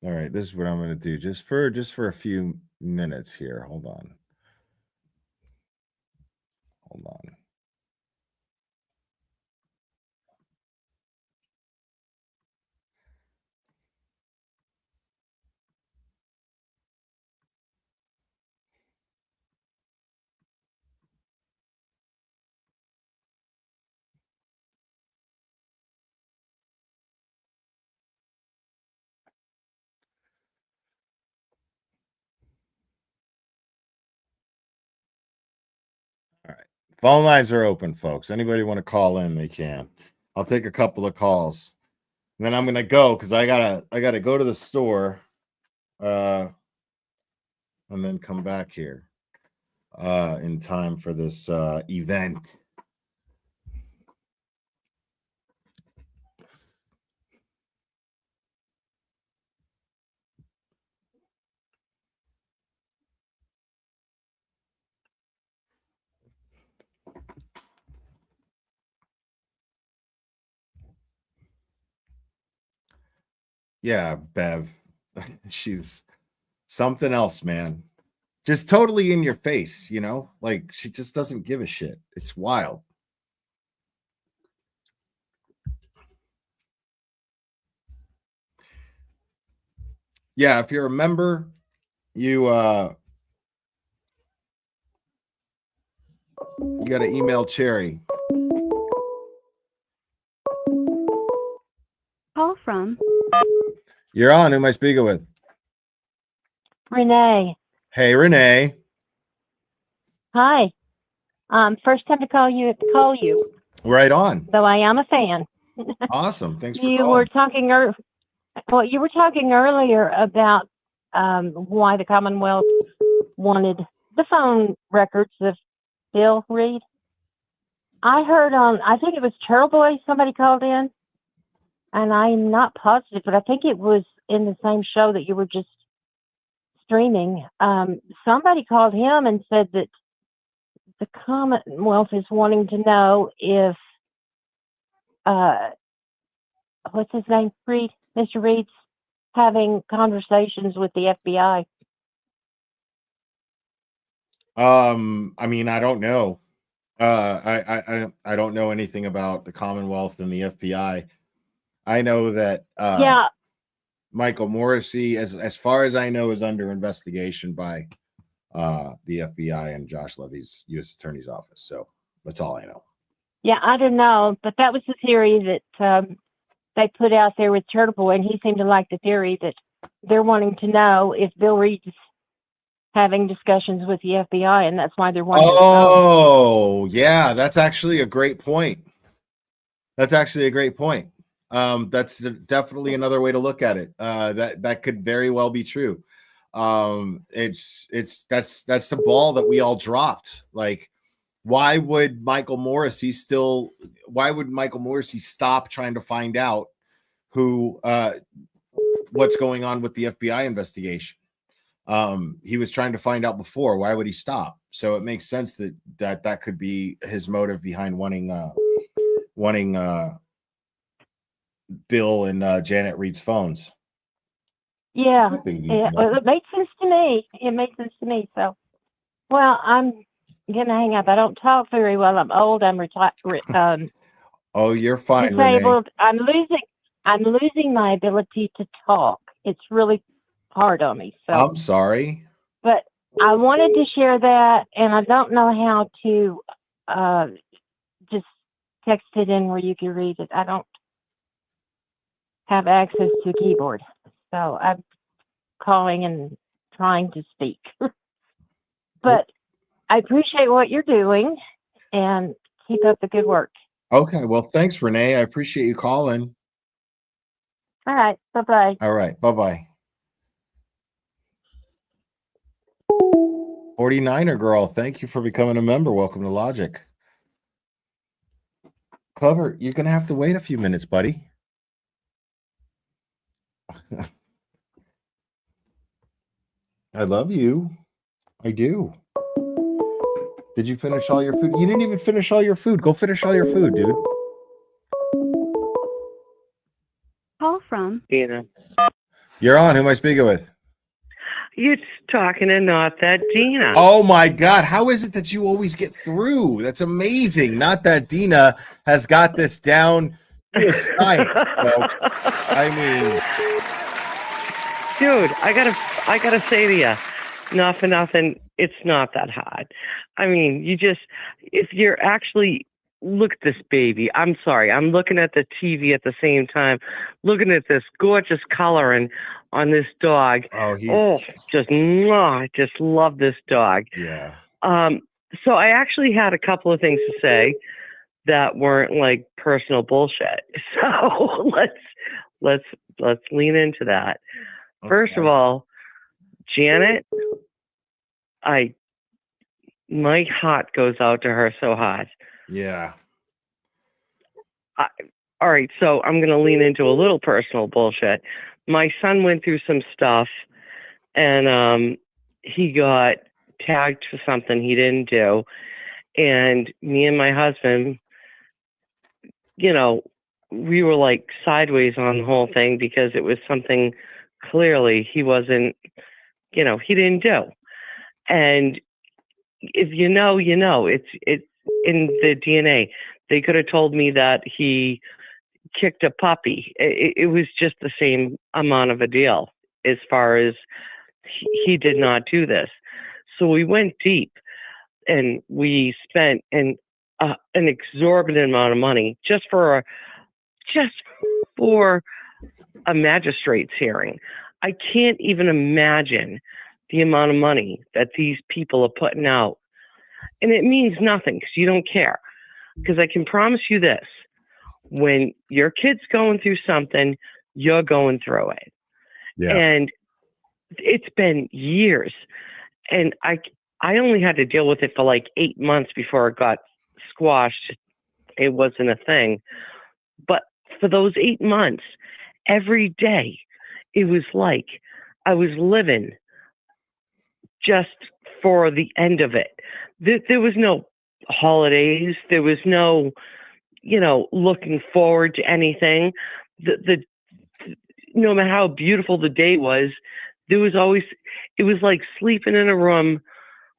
right, this is what I'm going to do just for a few minutes here. Hold on. All right. Phone lines are open, folks. Anybody want to call in, they can. I'll take a couple of calls. And then I'm going to go because I gotta go to the store and then come back here in time for this event. Yeah, Bev. She's something else, man. Just totally in your face, you know? Like, she just doesn't give a shit. It's wild. Yeah, if you're a member, you got to email Cherry. Call from You're on. Who am I speaking with? Renee. Hey, Renee. Hi. First time to call you. Right on. Though I am a fan. Awesome. Thanks for You calling. were talking Well, you were talking earlier about why the Commonwealth wanted the phone records of Bill Reed. I heard I think it was Turtle Boy, somebody called in, and I'm not positive, but I think it was in the same show that you were just streaming. Somebody called him and said that the Commonwealth is wanting to know if, what's his name, Reed, Mr. Reed's having conversations with the FBI. I mean, I don't know. I don't know anything about the Commonwealth and the FBI. I know that Yeah, Michael Morrissey, as far as I know, is under investigation by the FBI and Josh Levy's U.S. Attorney's Office. So that's all I know. yeah, I don't know, but that was the theory that they put out there with Turtle Boy, and he seemed to like the theory that they're wanting to know if Bill Reed's having discussions with the FBI, and that's why they're wanting to know. Oh, yeah, that's actually a great point. That's actually a great point. That's definitely another way to look at it. That could very well be true. That's the ball that we all dropped. Like, why would Michael Morrissey stop trying to find out what's going on with the FBI investigation? He was trying to find out before. Why would he stop? So it makes sense that could be his motive behind wanting Bill and Janet Reed's phones. Yeah, it makes sense to me. It makes sense to me. So, well, I'm gonna hang up. I don't talk very well. I'm old. I'm retired. Oh, you're fine, Renee. Disabled. I'm losing my ability to talk. It's really hard on me. So I'm sorry. But I wanted to share that, and I don't know how to just text it in where you can read it. I don't have access to a keyboard, so I'm calling and trying to speak. But I appreciate what you're doing, and keep up the good work. Okay, well, thanks, Renee. I appreciate you calling. All right, bye-bye. All right, bye-bye. 49er girl, thank you for becoming a member. Welcome to Logic. Clever, you're going to have to wait a few minutes, buddy. I love you. I do. Did you finish all your food? You didn't even finish all your food. Go finish all your food, dude. Call from Dina. You're on. Who am I speaking with? You're talking to Not That Dina. Oh my God. How is it that you always get through? That's amazing. Not That Dina has got this down to a science, folks. I mean, dude, I gotta say to you, not for nothing, it's not that hard. I mean, if you're actually, look at this baby. I'm sorry, I'm looking at the TV at the same time, looking at this gorgeous coloring on this dog. I just love this dog. Yeah. So I actually had a couple of things to say that weren't like personal bullshit. So let's lean into that. Okay. First of all, Janet, my heart goes out to her so hard. Yeah. All right, so I'm going to lean into a little personal bullshit. My son went through some stuff, and he got tagged for something he didn't do. And me and my husband, we were like sideways on the whole thing because it was something clearly he wasn't, he didn't do. And if you know, it's in the DNA. They could have told me that he kicked a puppy. It was just the same amount of a deal as far as he did not do this. So we went deep and we spent an exorbitant amount of money just for a magistrate's hearing. I can't even imagine the amount of money that these people are putting out. And it means nothing because you don't care. Because I can promise you this, when your kid's going through something, you're going through it. Yeah. And it's been years. And I only had to deal with it for like 8 months before it got squashed. It wasn't a thing. But for those 8 months, every day, it was like I was living just for the end of it. There was no holidays. There was no, looking forward to anything. No matter how beautiful the day was, it was like sleeping in a room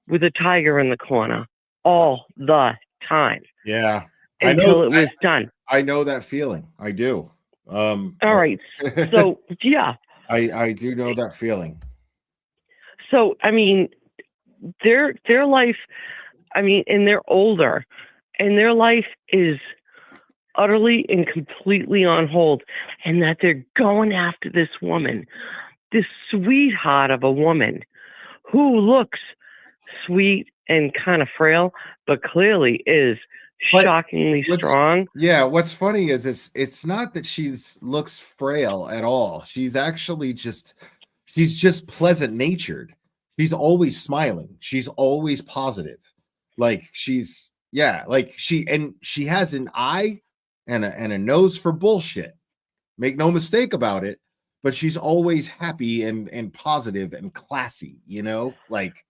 with a tiger in the corner all the time. Yeah. Until it was done. I know that feeling. I do. All right. So yeah. I do know that feeling. So I mean, their life, and they're older, and their life is utterly and completely on hold, and that they're going after this woman, this sweetheart of a woman who looks sweet and kind of frail, but clearly is shockingly strong. Yeah, what's funny is it's not that she's looks frail at all. She's actually she's just pleasant natured. She's always smiling. She's always positive. Like she has an eye and a nose for bullshit. Make no mistake about it, but she's always happy and positive and classy, like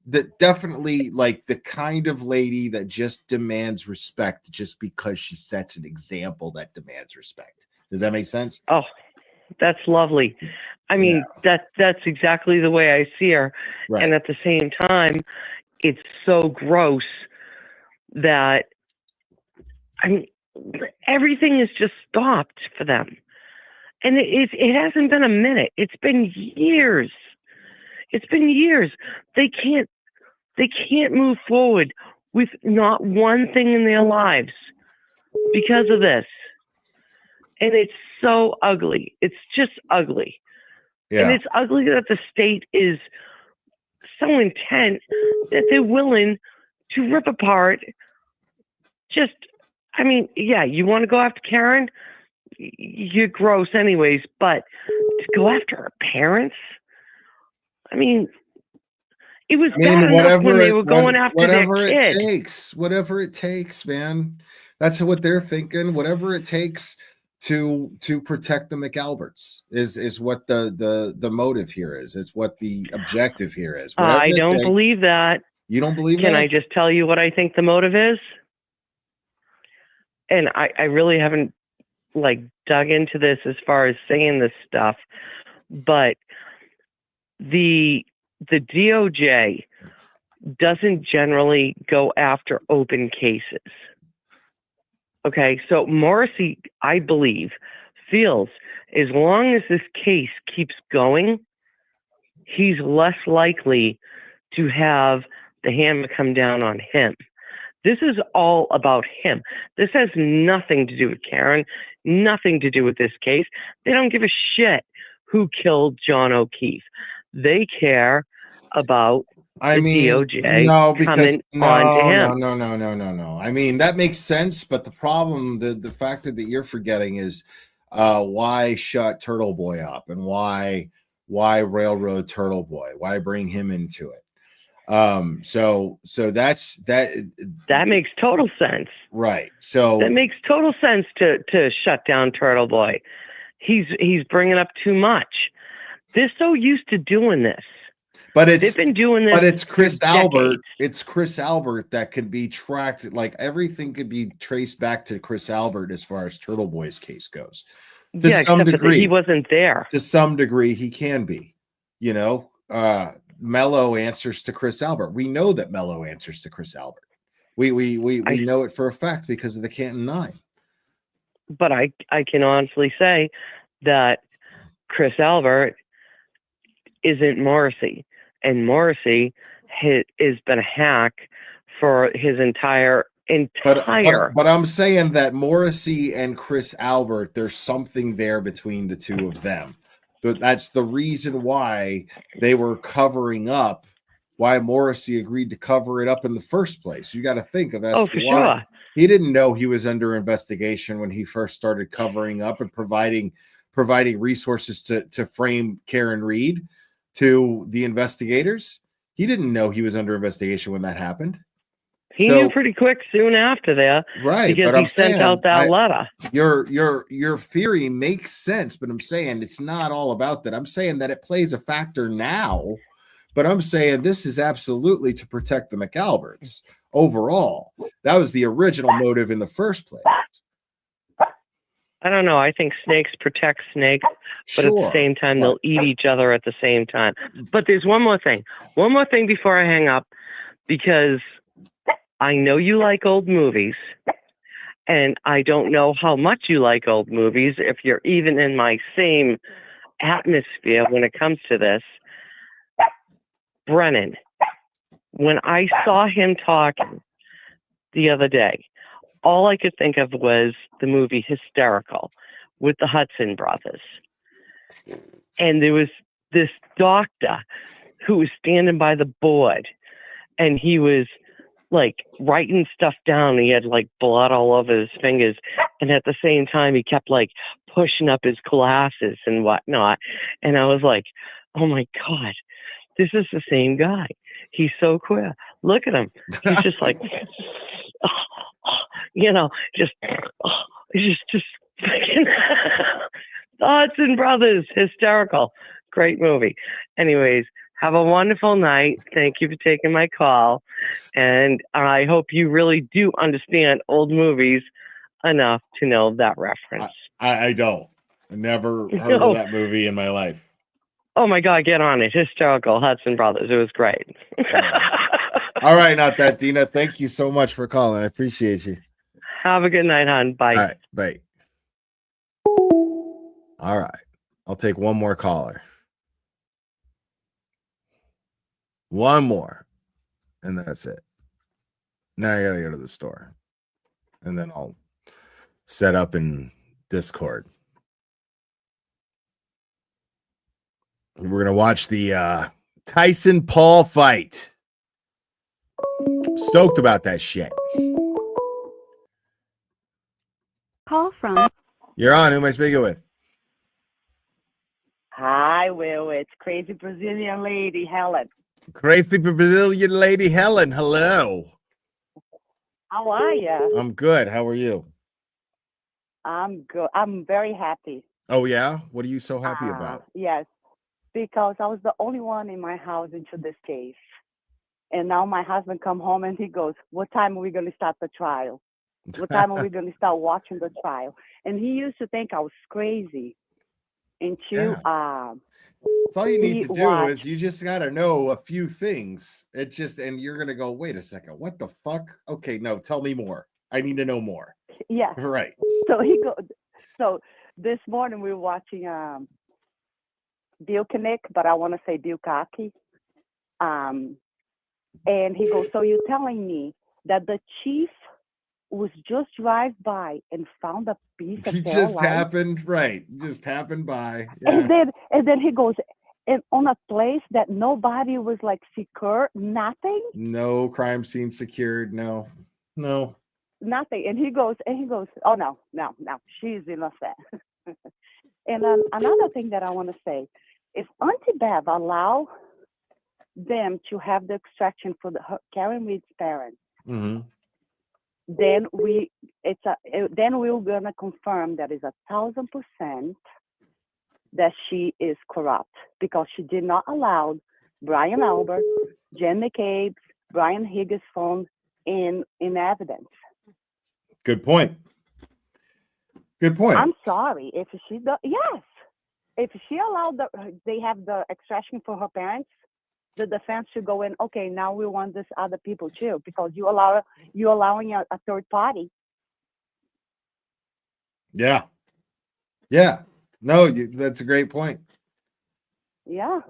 that, definitely like the kind of lady that just demands respect just because she sets an example that demands respect. Does that make sense? Oh, that's lovely. That's exactly the way I see her. Right. And at the same time, it's so gross that everything is just stopped for them. And it hasn't been a minute. It's been years. It's been years. They can't move forward with not one thing in their lives because of this. And it's so ugly. It's just ugly. Yeah. And it's ugly that the state is so intent that they're willing to rip apart you want to go after Karen? You're gross anyways, but to go after her parents? It was bad enough when they were going after their kid. Whatever it takes, man. That's what they're thinking. Whatever it takes to protect the McAlberts is what the motive here is. It's what the objective here is. I don't believe that. You don't believe that? Can I just tell you what I think the motive is? And I really haven't dug into this as far as saying this stuff, but the DOJ doesn't generally go after open cases. Okay, so Morrissey, I believe, feels as long as this case keeps going, he's less likely to have the hammer come down on him. This is all about him. This has nothing to do with Karen, nothing to do with this case. They don't give a shit who killed John O'Keefe. They care about DOJ coming onto him. No. That makes sense, but the problem, the factor that you're forgetting is why shut Turtle Boy up and why railroad Turtle Boy? Why bring him into it? So that's that makes total sense. Right. So that makes total sense to shut down Turtle Boy. He's bringing up too much. They're so used to doing this. But they've been doing this. But it's Chris Albert. Decades. It's Chris Albert that can be tracked. Like everything could be traced back to Chris Albert as far as Turtle Boy's case goes. To some degree, he wasn't there. To some degree, he can be. Mello answers to Chris Albert. We know that Mello answers to Chris Albert. We know it for a fact because of the Canton Nine. But I can honestly say that Chris Albert isn't Morrissey, and Morrissey has been a hack for his entire. But I'm saying that Morrissey and Chris Albert, there's something there between the two of them. But that's the reason why they were covering up, why Morrissey agreed to cover it up in the first place. You got to think of why. He didn't know he was under investigation when he first started covering up and providing providing resources to frame Karen Reed to the investigators. He didn't know he was under investigation when that happened. He knew pretty quick soon after that, right? Because but he sent out that letter. Your theory makes sense, but I'm saying it's not all about that. I'm saying that it plays a factor now, but I'm saying this is absolutely to protect the McAlberts overall. That was the original motive in the first place. I don't know. I think snakes protect snakes, but at the same time, they'll eat each other at the same time. But there's one more thing. One more thing before I hang up, because I know you like old movies, and I don't know how much you like old movies, if you're even in my same atmosphere when it comes to this. Brennan, when I saw him talking the other day, all I could think of was the movie Hysterical with the Hudson brothers. And there was this doctor who was standing by the board, and he was like writing stuff down. He had like blood all over his fingers. And at the same time, he kept like pushing up his glasses and whatnot. And I was like, oh my God, this is the same guy. He's so queer. Look at him. He's just like, just Hudson Brothers, Hysterical. Great movie. Anyways, have a wonderful night. Thank you for taking my call. And I hope you really do understand old movies enough to know that reference. I don't. I never heard of that movie in my life. Oh my God, get on it. Hysterical, Hudson Brothers. It was great. All right, not that, Dina. Thank you so much for calling. I appreciate you. Have a good night, hon. Bye. All right, bye. All right. I'll take one more caller. One more. And that's it. Now I gotta go to the store. And then I'll set up in Discord. We're gonna watch the Tyson Paul fight. Stoked about that shit. Call from. You're on. Who am I speaking with? Hi, Will. It's crazy Brazilian lady, Helen. Crazy Brazilian lady Helen. Hello. How are you? I'm good. How are you? I'm good. I'm very happy. Oh, yeah? What are you so happy about? Yes, because I was the only one in my house into this case. And now my husband come home and he goes, what time are we going to start the trial? What time are we going to start watching the trial? And he used to think I was crazy. Until that's all you need to do is you just got to know a few things. And you're going to go, wait a second, what the fuck? Okay, no, tell me more. I need to know more. Yeah. Right. So this morning we were watching Bill Kinnick, but I want to say Bill Kaki. And he goes, so you're telling me that the chief was just drive by and found a piece of just happened by. Yeah. And then he goes, and on a place that nobody was like secure, nothing. No crime scene secured. No. Nothing. And he goes, oh no, she's innocent. And another thing that I want to say, if Auntie Bev allow them to have the extraction for Karen Reed's parents, mm-hmm. then we're gonna confirm that is 1,000% that she is corrupt, because she did not allow Brian Albert, Jen McCabe, Brian Higgins' phone in evidence. Good point. I'm sorry if she does. Yes, if she allowed they have the extraction for her parents, the defense should go in. Okay, now we want this other people too, because you're allowing a third party. Yeah. No, that's a great point. Yeah.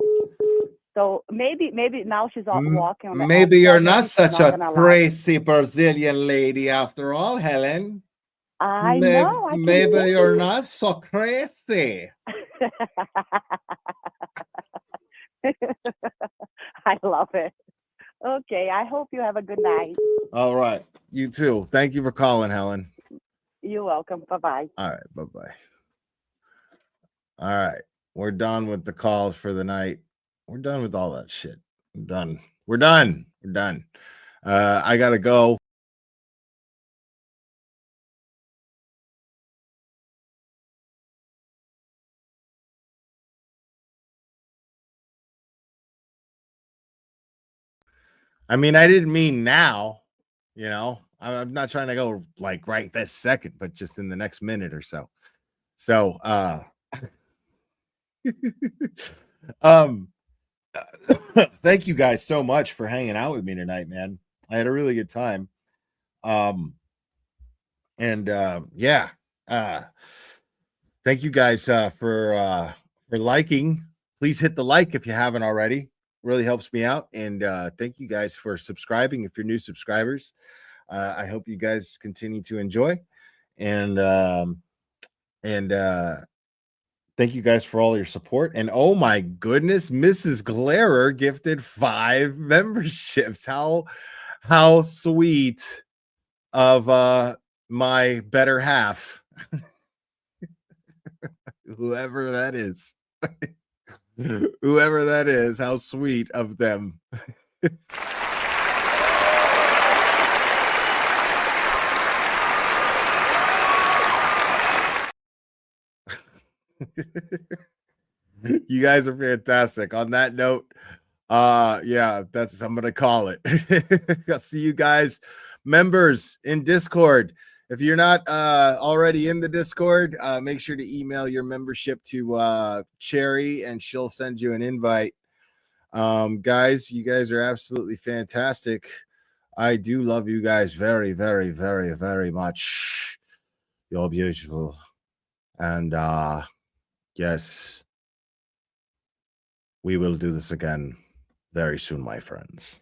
So maybe now she's all walking on the maybe you're not such a crazy Brazilian lady after all, Helen. I know. Maybe you're not so crazy. I love it. Okay, I hope you have a good night. All right. You too. Thank you for calling, Helen. You're welcome. Bye-bye. All right. Bye-bye. All right. We're done with the calls for the night. We're done with all that shit. I'm done. We're done. We're done. I gotta go. I mean, I didn't mean now, you know. I'm not trying to go like right this second, but just in the next minute or so. So, um, thank you guys so much for hanging out with me tonight, man. I had a really good time. And yeah, thank you guys for liking. Please hit the like if you haven't already. Really helps me out. And thank you guys for subscribing if you're new subscribers. I hope you guys continue to enjoy. And thank you guys for all your support. And oh my goodness, Mrs. Glairer gifted 5 memberships. How sweet of my better half. Whoever that is. Whoever that is, how sweet of them. You guys are fantastic. On that note, yeah, that's I'm gonna call it. I'll see you guys, members in Discord. If you're not already in the Discord, make sure to email your membership to Cherry and she'll send you an invite. Guys, you guys are absolutely fantastic. I do love you guys very, very, very, very much. You're beautiful. And yes, we will do this again very soon, my friends.